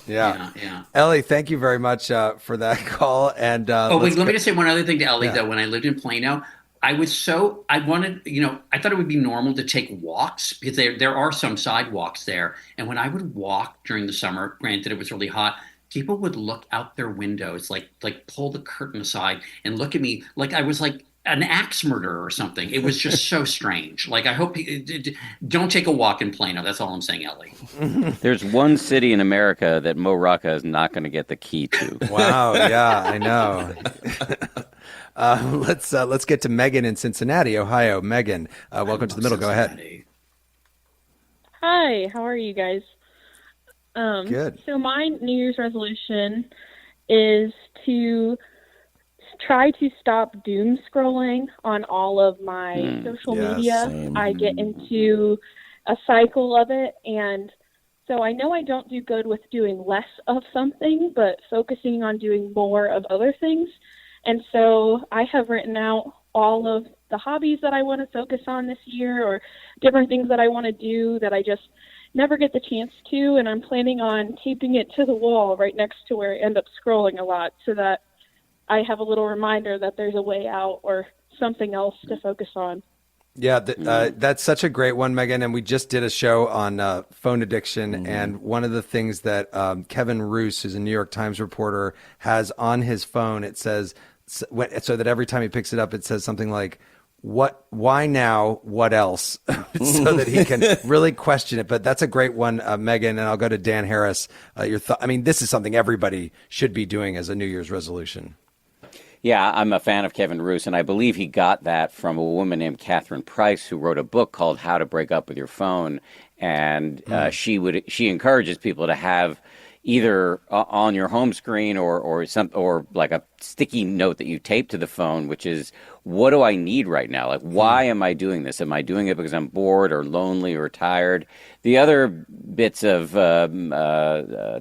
S2: Yeah. Ellie, thank you very much for that call. And
S6: let me just say one other thing to Ellie, though. When I lived in Plano, I thought it would be normal to take walks because there are some sidewalks there. And when I would walk during the summer, granted it was really hot, people would look out their windows, like pull the curtain aside and look at me like I was like an axe murderer or something. It was just so strange. Like, I hope don't take a walk in Plano. That's all I'm saying, Ellie.
S7: There's one city in America that Mo Rocca is not going to get the key to.
S2: Wow. Yeah, I know. Let's get to Megan in Cincinnati, Ohio. Megan, welcome to the middle. Go ahead.
S9: Hi, how are you guys?
S2: Good.
S9: So my New Year's resolution is to try to stop doom scrolling on all of my social media.
S13: Same.
S9: I get into a cycle of it, and so I know I don't do good with doing less of something, but focusing on doing more of other things. And so I have written out all of the hobbies that I want to focus on this year, or different things that I want to do that I just never get the chance to, and I'm planning on taping it to the wall right next to where I end up scrolling a lot, so that I have a little reminder that there's a way out or something else to focus on.
S2: Yeah, that's such a great one, Megan. And we just did a show on phone addiction. And one of the things that Kevin Roos, who's a New York Times reporter, has on his phone, it says, so that every time he picks it up, it says something like, why now, what else? So that he can really question it. But that's a great one, Megan. And I'll go to Dan Harris. This is something everybody should be doing as a New Year's resolution.
S7: Yeah, I'm a fan of Kevin Roos, and I believe he got that from a woman named Catherine Price, who wrote a book called How to Break Up with Your Phone. And she encourages people to have either on your home screen or like a sticky note that you tape to the phone, which is, what do I need right now? Like, why am I doing this? Am I doing it because I'm bored or lonely or tired? The other bits of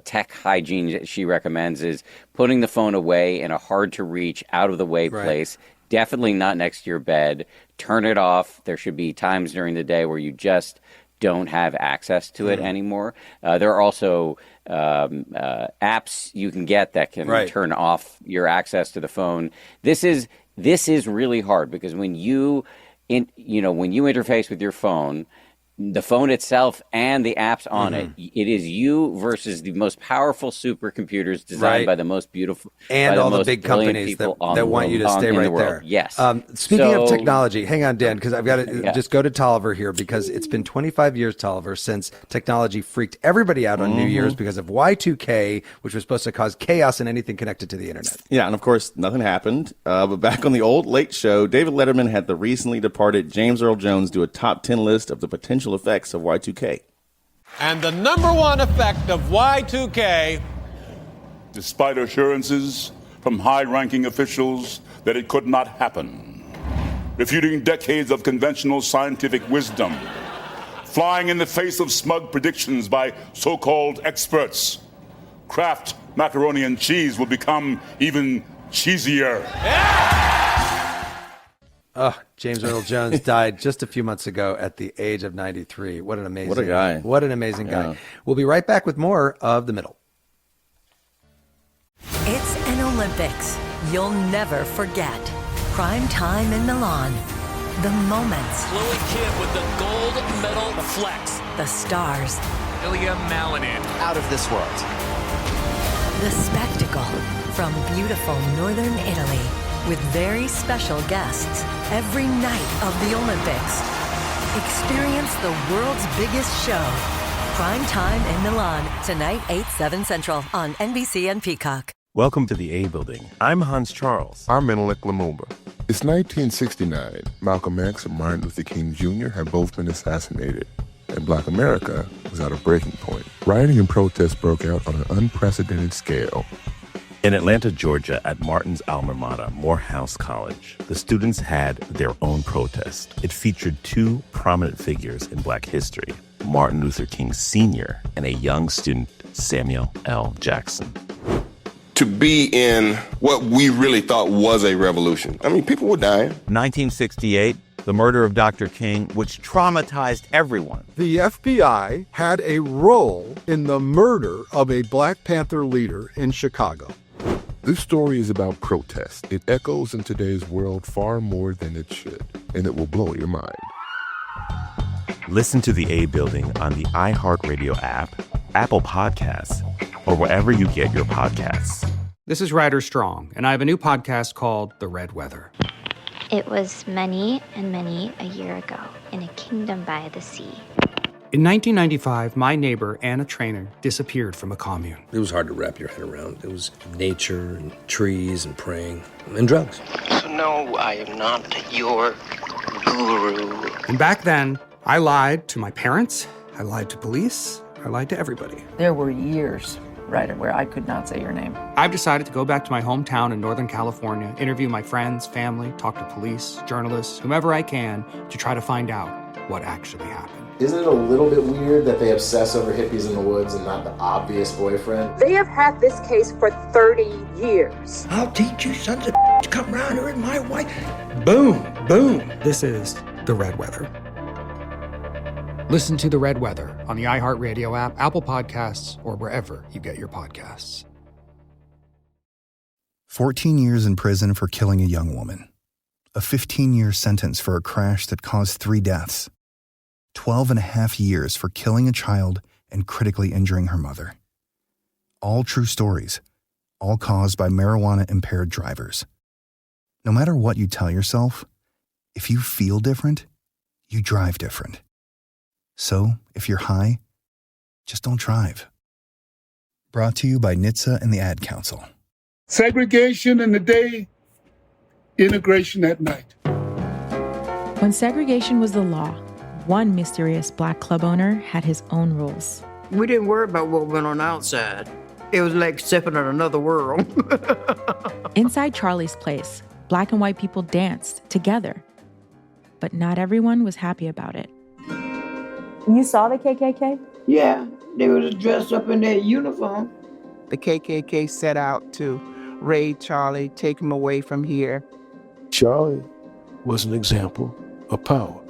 S7: tech hygiene that she recommends is putting the phone away in a hard-to-reach, out-of-the-way place. Definitely not next to your bed. Turn it off. There should be times during the day where you just don't have access to it anymore. There are also apps you can get that can turn off your access to the phone. This is really hard because when you interface with your phone, the phone itself and the apps on it, it is you versus the most powerful supercomputers designed by the most beautiful
S2: and all the big companies that want you to stay right there.
S7: Yes.
S2: Speaking of technology, hang on, Dan, because I've got to just go to Tolliver here, because it's been 25 years, Tolliver, since technology freaked everybody out on New Year's because of Y2K, which was supposed to cause chaos in anything connected to the internet.
S10: Yeah, and of course, nothing happened. But back on the old Late Show, David Letterman had the recently departed James Earl Jones do a top 10 list of the potential effects of Y2K.
S11: And the number one effect of Y2K,
S12: despite assurances from high-ranking officials that it could not happen, refuting decades of conventional scientific wisdom, flying in the face of smug predictions by so-called experts, Kraft macaroni and cheese will become even cheesier.
S2: James Earl Jones died just a few months ago at the age of 93. What an amazing
S10: guy.
S2: What an amazing guy. We'll be right back with more of The Middle.
S14: It's an Olympics you'll never forget. Prime time in Milan. The moments.
S15: Chloe Kidd with the gold medal flex.
S14: The stars.
S15: Ilya Malinin.
S14: Out of this world. The spectacle from beautiful northern Italy. With very special guests every night of the Olympics. Experience the world's biggest show. Prime time in Milan. Tonight, 8/7 Central on NBC and Peacock.
S13: Welcome to the A Building. I'm Hans Charles.
S16: I'm Menelik Lumumba. It's 1969. Malcolm X and Martin Luther King Jr. have both been assassinated. and Black America was at a breaking point. Rioting and protests broke out on an unprecedented scale.
S13: In Atlanta, Georgia, at Martin's alma mater, Morehouse College, the students had their own protest. It featured two prominent figures in Black history, Martin Luther King Sr. and a young student, Samuel L. Jackson.
S17: To be in what we really thought was a revolution. I mean, people were dying.
S18: 1968, the murder of Dr. King, which traumatized everyone.
S1: The FBI had a role in the murder of a Black Panther leader in Chicago.
S16: This story is about protest. It echoes in today's world far more than it should, and it will blow your mind.
S13: Listen to The A Building on the iHeartRadio app, Apple Podcasts, or wherever you get your podcasts.
S19: This is Ryder Strong, and I have a new podcast called The Red Weather.
S20: It was many and many a year ago in a kingdom by the sea.
S19: In 1995, my neighbor, Anna Trainer, disappeared from a commune.
S29: It was hard to wrap your head around. It was nature and trees and praying and drugs.
S21: So no, I am not your guru.
S19: And back then, I lied to my parents, I lied to police, I lied to everybody.
S22: There were years, Ryder, where I could not say your name.
S19: I've decided to go back to my hometown in Northern California, interview my friends, family, talk to police, journalists, whomever I can, to try to find out what actually happened.
S24: Isn't it a little bit weird that they obsess over hippies in the woods and not the obvious boyfriend?
S25: They have had this case for 30 years.
S34: I'll teach you sons of to come around here and my wife. Boom, boom.
S19: This is The Red Weather. Listen to The Red Weather on the iHeartRadio app, Apple Podcasts, or wherever you get your podcasts.
S26: 14 years in prison for killing a young woman. A 15-year sentence for a crash that caused 3 deaths. 12 and a half years for killing a child and critically injuring her mother. All true stories, all caused by marijuana-impaired drivers. No matter what you tell yourself, if you feel different, you drive different. So, if you're high, just don't drive. Brought to you by NHTSA and the Ad Council.
S23: Segregation in the day, integration at night.
S3: When segregation was the law, one mysterious Black club owner had his own rules.
S34: We didn't worry about what went on outside. It was like stepping in another world.
S3: Inside Charlie's place, Black and white people danced together. But not everyone was happy about it.
S36: You saw the KKK?
S34: Yeah, they was dressed up in their uniform.
S27: The KKK set out to raid Charlie, take him away from here.
S1: Charlie was an example of power.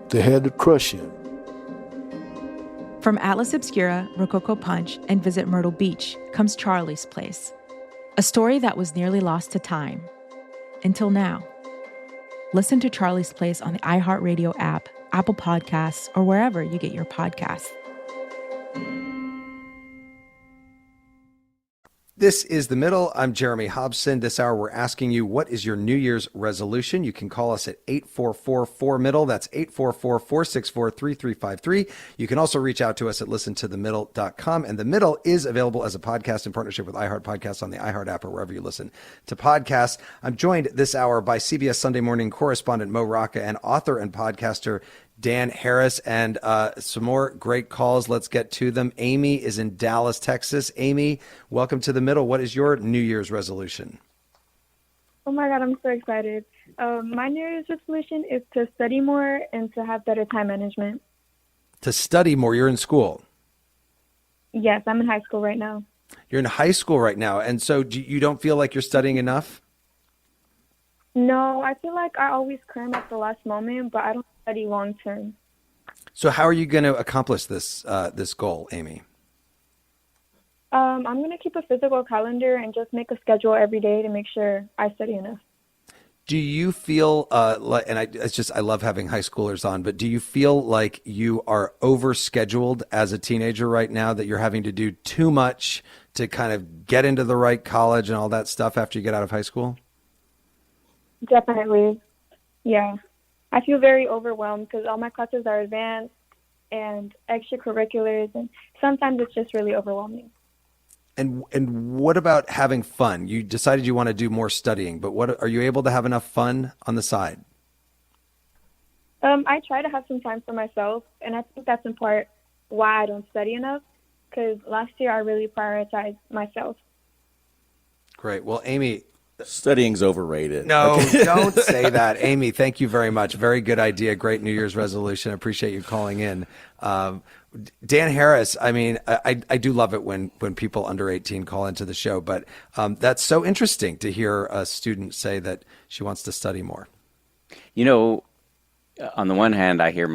S1: They had to crush him.
S3: From Atlas Obscura, Rococo Punch, and Visit Myrtle Beach comes Charlie's Place. A story that was nearly lost to time. Until now. Listen to Charlie's Place on the iHeartRadio app, Apple Podcasts, or wherever you get your podcasts.
S2: This is The Middle. I'm Jeremy Hobson. This hour, we're asking you, what is your New Year's resolution? You can call us at 844-4MIDDLE. That's 844-464-3353. You can also reach out to us at listentothemiddle.com. And The Middle is available as a podcast in partnership with iHeart Podcasts on the iHeart app or wherever you listen to podcasts. I'm joined this hour by CBS Sunday Morning correspondent Mo Rocca and author and podcaster Dan Harris, and some more great calls. Let's get to them. Amy is in Dallas, Texas. Amy, welcome to The Middle. What is your New Year's resolution?
S28: Oh my God, I'm so excited. My New Year's resolution is to study more and to have better time management.
S2: To study more. You're in school.
S28: Yes, I'm in high school right now.
S2: You're in high school right now. And so you don't feel like you're studying enough?
S28: No, I feel like I always cram at the last moment, but I don't study long term.
S2: So how are you going to accomplish this goal, Amy?
S28: I'm going to keep a physical calendar and just make a schedule every day to make sure I study enough.
S2: Do you feel like, and I love having high schoolers on, but do you feel like you are overscheduled as a teenager right now, that you're having to do too much to kind of get into the right college and all that stuff after you get out of high school?
S28: Definitely. Yeah. I feel very overwhelmed because all my classes are advanced and extracurriculars, and sometimes it's just really overwhelming.
S2: And what about having fun? You decided you want to do more studying, but what are you able to have enough fun on the side?
S28: I try to have some time for myself, and I think that's in part why I don't study enough, because last year I really prioritized myself.
S2: Great. Well, Amy.
S4: Studying's overrated.
S2: No,
S4: Okay.
S2: don't say that. Amy, thank you very much. Very good idea. Great New Year's resolution. Appreciate you calling in. Dan Harris, I mean, I do love it when people under 18 call into the show, but that's so interesting to hear a student say that she wants to study more.
S5: You know, on the one hand, in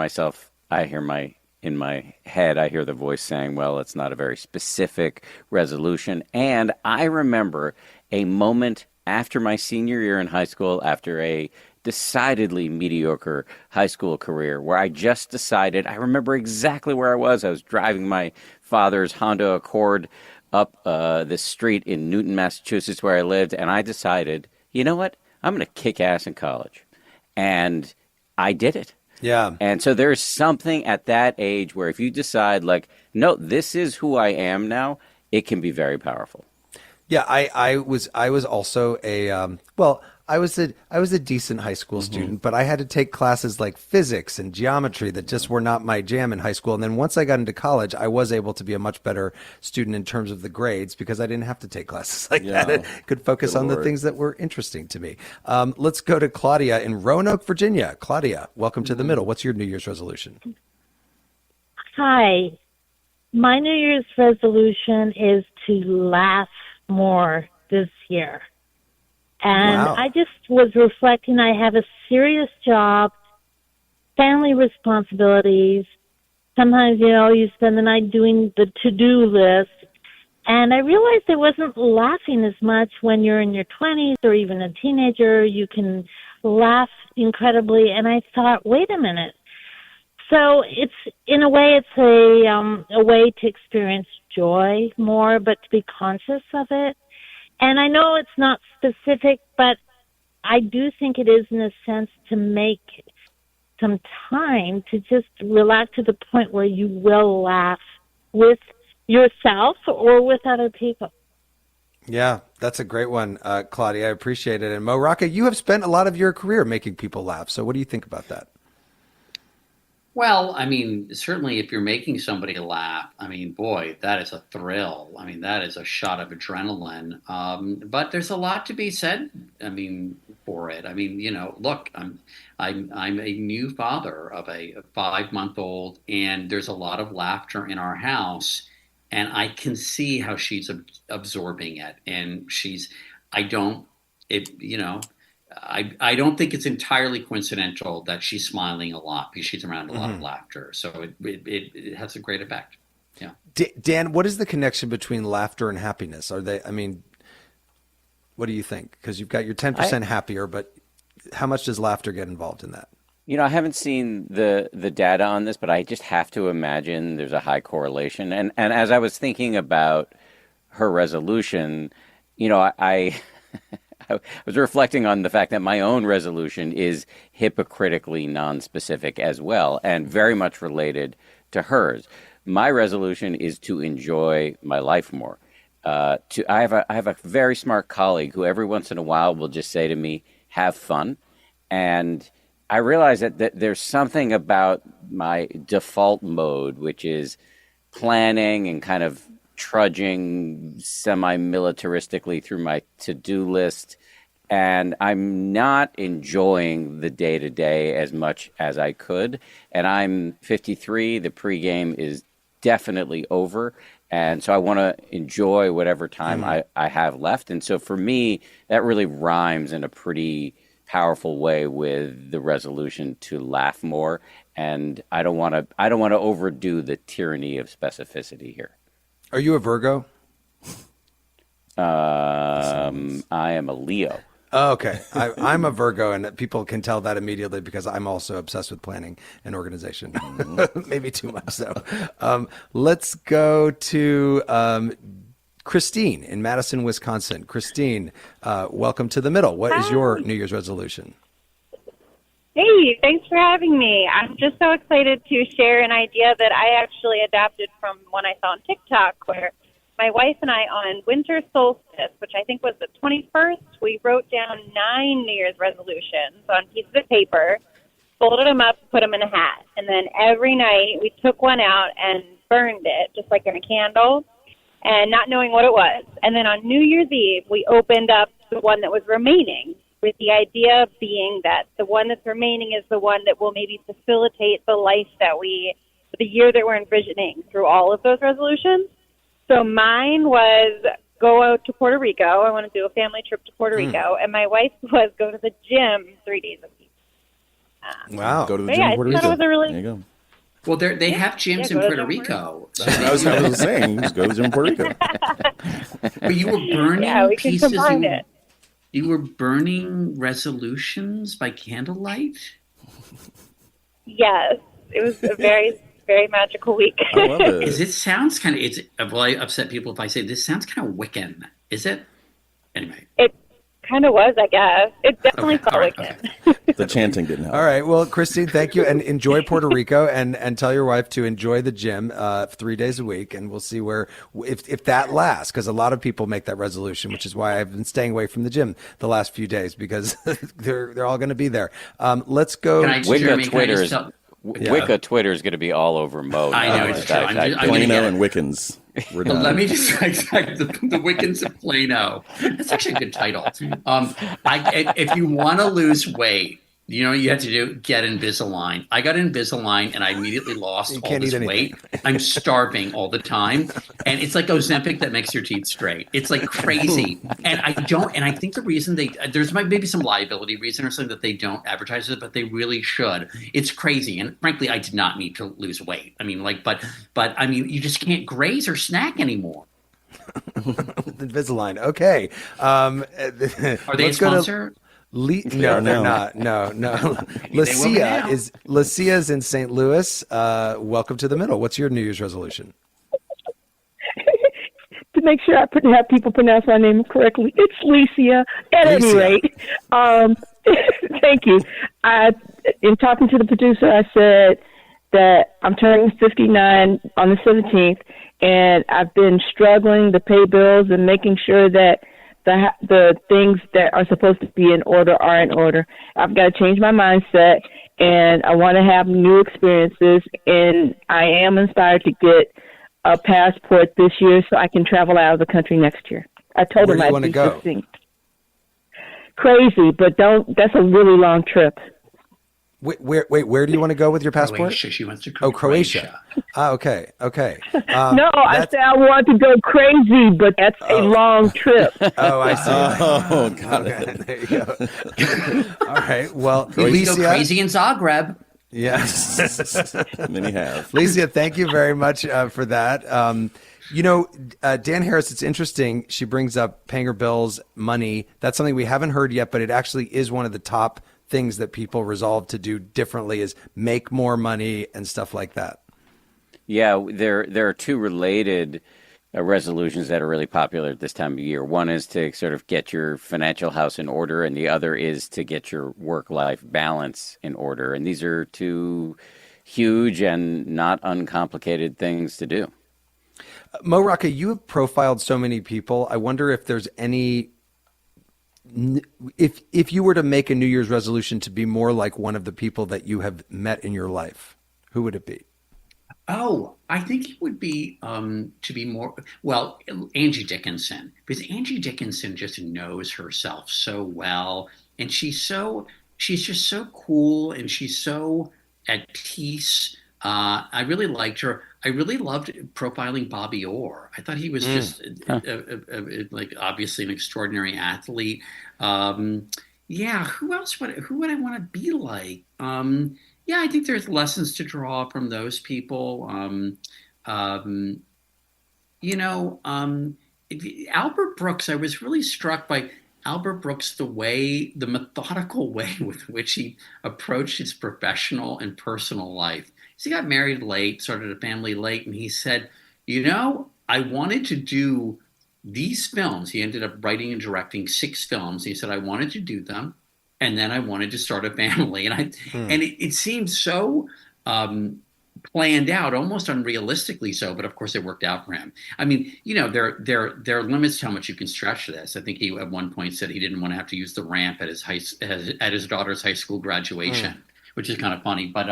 S5: my head, I hear the voice saying, well, it's not a very specific resolution. And I remember a moment after my senior year in high school, after a decidedly mediocre high school career, where I just decided, I remember exactly where I was. I was driving my father's Honda Accord up this street in Newton, Massachusetts, where I lived, and I decided, you know what? I'm going to kick ass in college. And I did it.
S2: Yeah.
S5: And so there's something at that age where if you decide, like, no, this is who I am now, it can be very powerful.
S2: Yeah, I was also I was a decent high school student, but I had to take classes like physics and geometry that just were not my jam in high school. And then once I got into college, I was able to be a much better student in terms of the grades because I didn't have to take classes like that. I could focus on the things that were interesting to me. Let's go to Claudia in Roanoke, Virginia. Claudia, welcome to the middle. What's your New Year's resolution?
S6: Hi. My New Year's resolution is to laugh more this year. And
S7: Wow.
S6: I just was reflecting, I have a serious job, family responsibilities. Sometimes, you spend the night doing the to-do list. And I realized I wasn't laughing as much when you're in your 20s or even a teenager. You can laugh incredibly. And I thought, wait a minute. So it's, in a way, it's a way to experience joy more, but to be conscious of it. And I know it's not specific, but I do think it is, in a sense, to make some time to just relax to the point where you will laugh with yourself or with other people.
S2: Yeah, that's a great one, Claudia. I appreciate it. And Mo Rocca, you have spent a lot of your career making people laugh. So what do you think about that?
S8: Well, I mean, certainly if you're making somebody laugh, I mean, boy, that is a thrill. I mean, that is a shot of adrenaline. But there's a lot to be said, I mean, for it. I mean, look, I'm a new father of a 5-month-old, and there's a lot of laughter in our house, and I can see how she's absorbing it. And I don't think it's entirely coincidental that she's smiling a lot because she's around a lot of laughter. So it has a great effect. Yeah.
S2: Dan, what is the connection between laughter and happiness? What do you think? Because you've got your 10% happier, but how much does laughter get involved in that?
S5: I haven't seen the data on this, but I just have to imagine there's a high correlation. And as I was thinking about her resolution, I was reflecting on the fact that my own resolution is hypocritically nonspecific as well, and very much related to hers. My resolution is to enjoy my life more. I have a very smart colleague who every once in a while will just say to me, "Have fun," and I realize that there's something about my default mode, which is planning and kind of trudging semi-militaristically through my to-do list, and I'm not enjoying the day-to-day as much as I could. And I'm 53. The pregame is definitely over, and so I want to enjoy whatever time I have left. And so for me, that really rhymes in a pretty powerful way with the resolution to laugh more. And I don't want to overdo the tyranny of specificity here.
S2: Are you a Virgo?
S5: I am a Leo.
S2: Oh, okay. I'm a Virgo, and people can tell that immediately because I'm also obsessed with planning and organization. Maybe too much so. Let's go to Christine in Madison, Wisconsin. Christine, welcome to the middle. What is your New Year's resolution?
S9: Hey, thanks for having me. I'm just so excited to share an idea that I actually adapted from one I saw on TikTok, where my wife and I, on winter solstice, which I think was the 21st, we wrote down 9 New Year's resolutions on pieces of paper. folded them up, put them in a hat. And then every night we took one out and burned it, just like in a candle, and not knowing what it was. And then on New Year's Eve, we opened up the one that was remaining, with the idea being that the one that's remaining is the one that will maybe facilitate the life the year that we're envisioning through all of those resolutions. So mine was go out to Puerto Rico. I want to do a family trip to Puerto Rico. And my wife was go to the gym 3 days a week.
S2: Wow.
S4: Go to the
S9: But
S4: gym
S9: yeah,
S4: in Puerto
S9: I thought
S4: Rico.
S9: it was a really
S4: There you go.
S8: Well, they have gyms in
S9: go to
S8: Puerto
S9: gym
S8: Rico.
S4: I was saying, just go to the gym in Puerto Rico.
S8: But you were burning
S9: we can
S8: pieces.
S9: combine it.
S8: You were burning resolutions by candlelight?
S9: Yes, it was a very, very magical week.
S4: I love it.
S8: Because it sounds kind of, I upset people if I say this sounds kind of Wiccan. Is it? Anyway.
S9: It kind of was, I guess. It definitely felt
S8: all right,
S9: like it.
S4: The chanting didn't help.
S2: All right. Well, Christine, thank you. And enjoy Puerto Rico and tell your wife to enjoy the gym 3 days a week. And we'll see if that lasts, because a lot of people make that resolution, which is why I've been staying away from the gym the last few days, because they're all going to be there. Let's go.
S5: Wicca Twitter is going to be all over Mo.
S8: I know, it's true.
S4: Plano and Wiccans. We're done.
S8: Let me just the Wiccans of Plano. That's actually a good title. If you want to lose weight, you know what you have to do? Get Invisalign. I got Invisalign and I immediately lost all this weight. I'm starving all the time. And it's like Ozempic that makes your teeth straight. It's like crazy. And I think the reason there's maybe some liability reason or something that they don't advertise it, but they really should. It's crazy. And frankly, I did not need to lose weight. I mean, but I mean, you just can't graze or snack anymore.
S2: Invisalign. Okay.
S8: Are they a sponsor?
S2: No, they're not. No. Lucia's in St. Louis. Welcome to the middle. What's your New Year's resolution?
S7: To make sure I have people pronounce my name correctly, it's Licia. At any rate, thank you. In talking to the producer, I said that I'm turning 59 on the 17th, and I've been struggling to pay bills and making sure that the things that are supposed to be in order are in order. I've got to change my mindset, and I want to have new experiences, and I am inspired to get a passport this year so I can travel out of the country next year. I told him I'd be 16. Crazy, but that's a really long trip.
S2: Where do you want to go with your passport?
S8: Croatia. She wants to
S2: go. Oh, Croatia. Okay.
S7: No, I said I want to go crazy, but that's a long trip.
S2: Oh, I see.
S4: Oh, got it.
S2: There you go. All right. Well,
S8: you go crazy in Zagreb.
S2: Yes.
S4: Many have.
S2: Licia, thank you very much for that. Dan Harris, it's interesting. She brings up paying her bills, money. That's something we haven't heard yet, but it actually is one of the top things that people resolve to do differently, is make more money and stuff like that.
S5: Yeah, there are two related resolutions that are really popular at this time of year. One is to sort of get your financial house in order, and the other is to get your work-life balance in order. And these are two huge and not uncomplicated things to do.
S2: Mo Rocca, you have profiled so many people. I wonder if there's any... If you were to make a New Year's resolution to be more like one of the people that you have met in your life, who would it be?
S8: Oh, I think it would be to be more, well, Angie Dickinson, because Angie Dickinson just knows herself so well, and she's just so cool, and she's so at peace. I really liked her. I really loved profiling Bobby Orr. I thought he was just like obviously an extraordinary athlete. Who else who would I want to be like? I think there's lessons to draw from those people. Albert Brooks, I was really struck by Albert Brooks, the methodical way with which he approached his professional and personal life. So he got married late, started a family late, and he said, I wanted to do these films. He ended up writing and directing 6 films. He said, I wanted to do them, and then I wanted to start a family. And it seemed so planned out, almost unrealistically so, but of course it worked out for him. I mean, there are limits to how much you can stretch this. I think he at one point said he didn't want to have to use the ramp at his daughter's high school graduation. which is kind of funny. But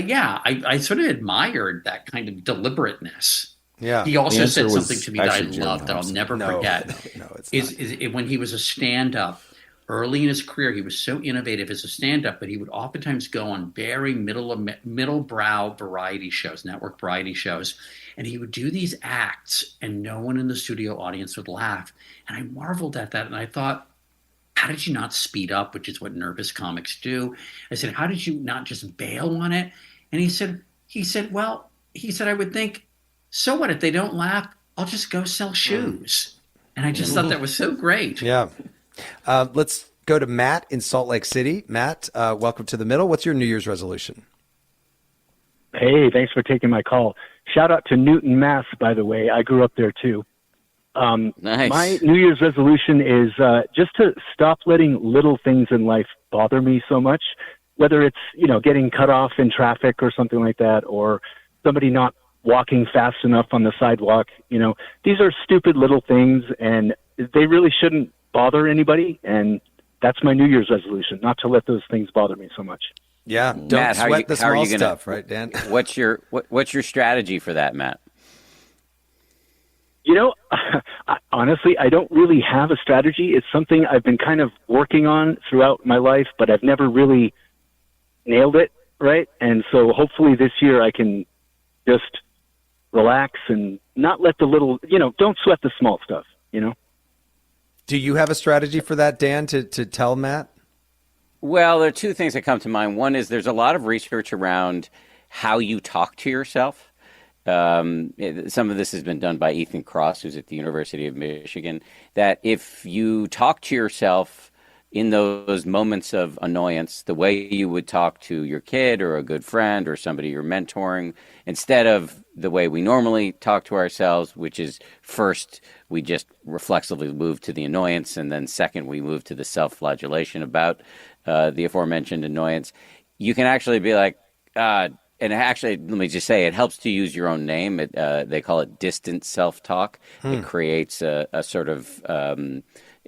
S8: yeah, I sort of admired that kind of deliberateness.
S2: Yeah.
S8: He also
S4: The
S8: said
S4: answer was
S8: something to me that I
S4: actually Jim
S8: loved that I'll
S4: Thompson.
S8: never
S2: No,
S8: forget.
S2: no, it's
S8: Is when he was a stand-up early in his career, he was so innovative as a stand-up, but he would oftentimes go on very middle-brow variety shows, network variety shows, and he would do these acts, and no one in the studio audience would laugh. And I marveled at that, and I thought, how did you not speed up, which is what nervous comics do? I said, how did you not just bail on it? And he said, I would think, so what if they don't laugh? I'll just go sell shoes. And I just thought that was so great.
S2: Yeah. Let's go to Matt in Salt Lake City. Matt, welcome to the middle. What's your New Year's resolution?
S10: Hey, thanks for taking my call. Shout out to Newton, Mass, by the way. I grew up there too.
S5: Nice.
S10: My New Year's resolution is just to stop letting little things in life bother me so much, whether it's, getting cut off in traffic or something like that, or somebody not walking fast enough on the sidewalk. These are stupid little things, and they really shouldn't bother anybody. And that's my New Year's resolution, not to let those things bother me so much.
S2: Yeah. Don't
S5: Matt,
S2: sweat the small
S5: gonna,
S2: stuff, right, Dan?
S5: What's your strategy for that, Matt?
S10: Honestly, I don't really have a strategy. It's something I've been kind of working on throughout my life, but I've never really nailed it, right? And so hopefully this year I can just relax and not let the little, don't sweat the small stuff,
S2: Do you have a strategy for that, Dan, to tell Matt?
S5: Well, there are two things that come to mind. One is there's a lot of research around how you talk to yourself. Some of this has been done by Ethan Cross, who's at the University of Michigan, that if you talk to yourself in those moments of annoyance, the way you would talk to your kid or a good friend or somebody you're mentoring, instead of the way we normally talk to ourselves, which is first we just reflexively move to the annoyance, and then second we move to the self-flagellation about the aforementioned annoyance, you can actually be like, and actually, let me just say, it helps to use your own name. They call it distant self-talk. It creates a sort of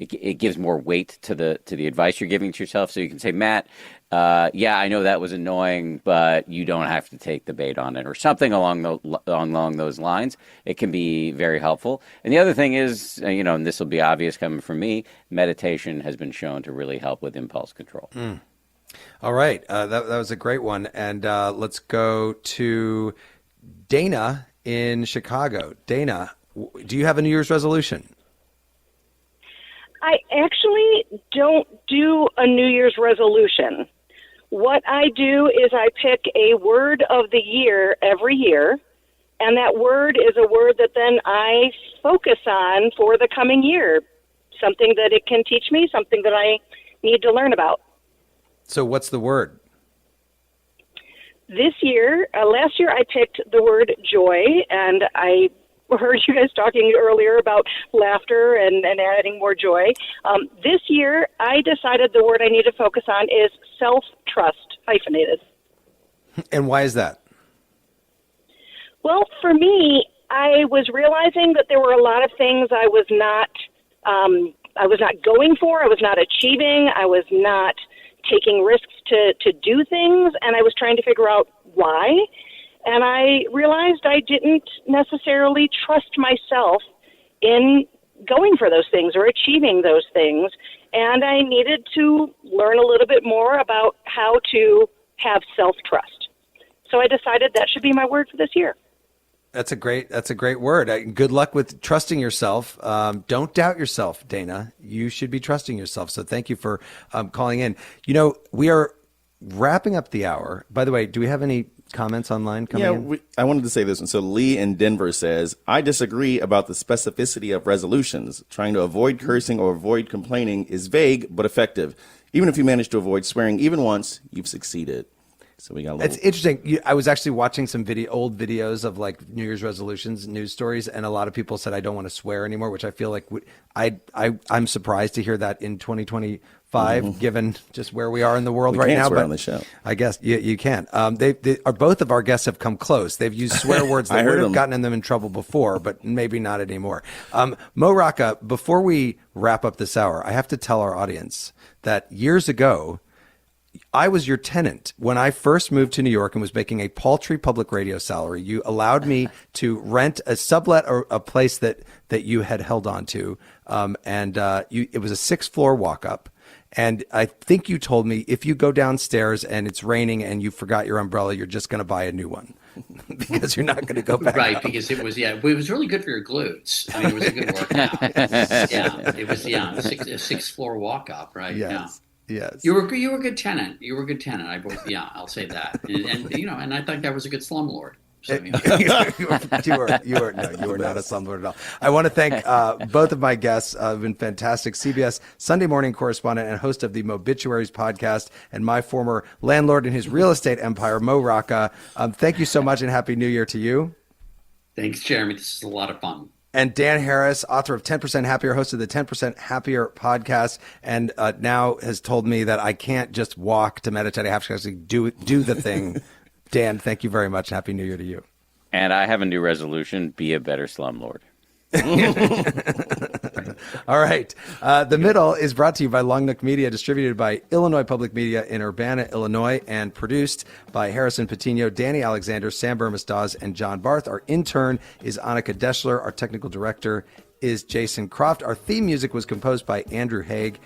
S5: it gives more weight to the advice you're giving to yourself. So you can say, Matt, yeah, I know that was annoying, but you don't have to take the bait on it, or something along those lines. It can be very helpful. And the other thing is, and this will be obvious coming from me, meditation has been shown to really help with impulse control.
S2: All right. That was a great one. And let's go to Dana in Chicago. Dana, do you have a New Year's resolution?
S11: I actually don't do a New Year's resolution. What I do is I pick a word of the year every year, and that word is a word that then I focus on for the coming year, something that it can teach me, something that I need to learn about.
S2: So what's the word?
S11: This year, last year I picked the word joy, and I heard you guys talking earlier about laughter and adding more joy. This year, I decided the word I need to focus on is self-trust, hyphenated.
S2: And why is that?
S11: Well, for me, I was realizing that there were a lot of things I was not going for, I was not achieving, I was not taking risks to do things, and I was trying to figure out why. And I realized I didn't necessarily trust myself in going for those things or achieving those things. And I needed to learn a little bit more about how to have self-trust. So I decided that should be my word for this year.
S2: That's a great word. Good luck with trusting yourself. Don't doubt yourself, Dana. You should be trusting yourself. So thank you for calling in. We are wrapping up the hour. By the way, do we have any comments online coming in?
S4: I wanted to say this one. So Lee in Denver says, I disagree about the specificity of resolutions. Trying to avoid cursing or avoid complaining is vague but effective. Even if you manage to avoid swearing even once, you've succeeded. So we got a little...
S2: It's interesting. I was actually watching some old videos of like New Year's resolutions, news stories, and a lot of people said I don't want to swear anymore, which I feel like I'm surprised to hear that in 2025, given just where we are in the world right now.
S4: Swear on the show. I
S2: guess you can. Both of our guests have come close. They've used swear words that would have gotten them in trouble before, but maybe not anymore. Mo Rocca, before we wrap up this hour, I have to tell our audience that years ago, I was your tenant. When I first moved to New York and was making a paltry public radio salary, you allowed me to rent a sublet or a place that you had held on to. It was a 6th floor walk up. And I think you told me if you go downstairs and it's raining and you forgot your umbrella, you're just going to buy a new one because you're not going to go back
S8: Right,
S2: up.
S8: because it was really good for your glutes. I mean, it was a good workout. It was a 6th floor walk up, right?
S2: Yes.
S8: Yeah.
S2: Yes.
S8: You were a good tenant. I'll say that. And I thought that was a good slumlord. So,
S2: you were not a slumlord at all. I want to thank both of my guests. Have been fantastic. CBS Sunday morning correspondent and host of the Mobituaries podcast, and my former landlord in his real estate empire, Mo Rocca. Thank you so much, and Happy New Year to you.
S8: Thanks, Jeremy. This is a lot of fun.
S2: And Dan Harris, author of 10% Happier, host of the 10% Happier podcast, and now has told me that I can't just walk to meditate. I have to actually do the thing. Dan, thank you very much. Happy New Year to you.
S5: And I have a new resolution: be a better slumlord.
S2: All right. The Middle is brought to you by Long Nook Media, distributed by Illinois Public Media in Urbana, Illinois, and produced by Harrison Patino, Danny Alexander, Sam Burmis-Dawes, and John Barth. Our intern is Annika Deschler. Our technical director is Jason Croft. Our theme music was composed by Andrew Haig.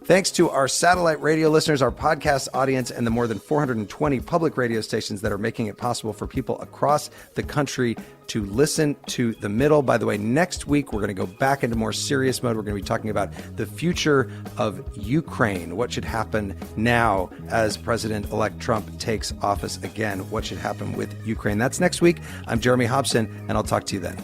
S2: Thanks to our satellite radio listeners, our podcast audience, and the more than 420 public radio stations that are making it possible for people across the country to listen to The Middle. By the way, next week, we're going to go back into more serious mode. We're going to be talking about the future of Ukraine. What should happen now as President-elect Trump takes office again? What should happen with Ukraine? That's next week. I'm Jeremy Hobson, and I'll talk to you then.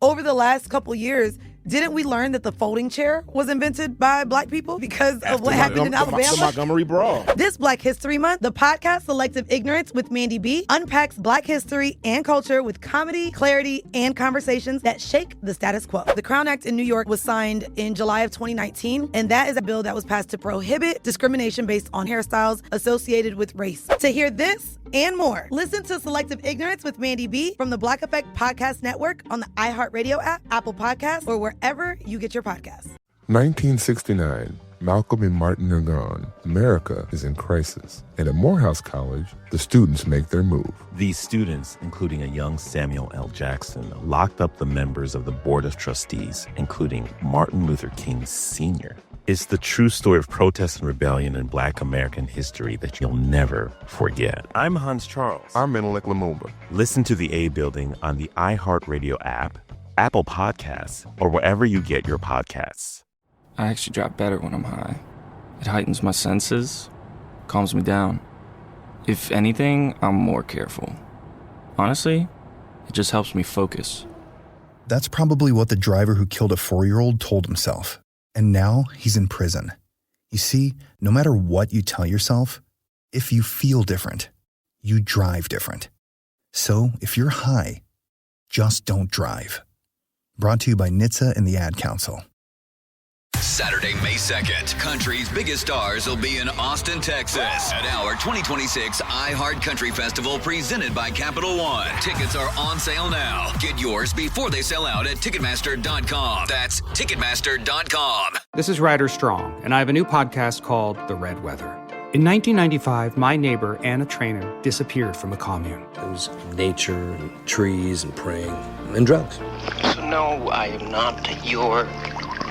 S12: Over the last couple years, didn't we learn that the folding chair was invented by Black people because of what happened in Alabama?
S13: The Montgomery Brawl.
S12: This Black History Month, the podcast Selective Ignorance with Mandy B unpacks Black history and culture with comedy, clarity, and conversations that shake the status quo. The Crown Act in New York was signed in July of 2019, and that is a bill that was passed to prohibit discrimination based on hairstyles associated with race. To hear this and more, listen to Selective Ignorance with Mandy B from the Black Effect Podcast Network on the iHeartRadio app, Apple Podcasts, or wherever you get your podcasts.
S14: 1969. Malcolm and Martin are gone. America is in crisis. And at Morehouse College, the students make their move.
S15: These students, including a young Samuel L. Jackson, locked up the members of the Board of Trustees, including Martin Luther King Sr. It's the true story of protest and rebellion in Black American history that you'll never forget. I'm Hans Charles.
S14: I'm Menelik Lumumba.
S15: Listen to The A Building on the iHeartRadio app, Apple Podcasts, or wherever you get your podcasts.
S19: I actually drop better when I'm high. It heightens my senses, calms me down. If anything, I'm more careful. Honestly, it just helps me focus.
S26: That's probably what the driver who killed a 4-year-old told himself. And now he's in prison. You see, no matter what you tell yourself, if you feel different, you drive different. So if you're high, just don't drive. Brought to you by NHTSA and the Ad Council.
S16: Saturday, May 2nd, country's biggest stars will be in Austin, Texas at our 2026 iHeart Country Festival presented by Capital One. Tickets are on sale now. Get yours before they sell out at Ticketmaster.com. That's Ticketmaster.com.
S19: This is Ryder Strong, and I have a new podcast called The Red Weather. In 1995, my neighbor, Anna Trainer, disappeared from a commune.
S17: It was nature and trees and praying and drugs.
S18: So no, I am not your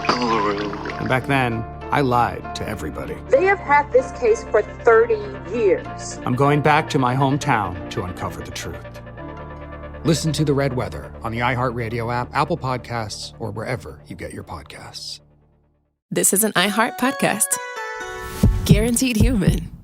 S18: guru.
S19: And back then, I lied to everybody.
S25: They have had this case for 30 years.
S19: I'm going back to my hometown to uncover the truth. Listen to The Red Weather on the iHeartRadio app, Apple Podcasts, or wherever you get your podcasts.
S20: This is an iHeart podcast. Guaranteed Human.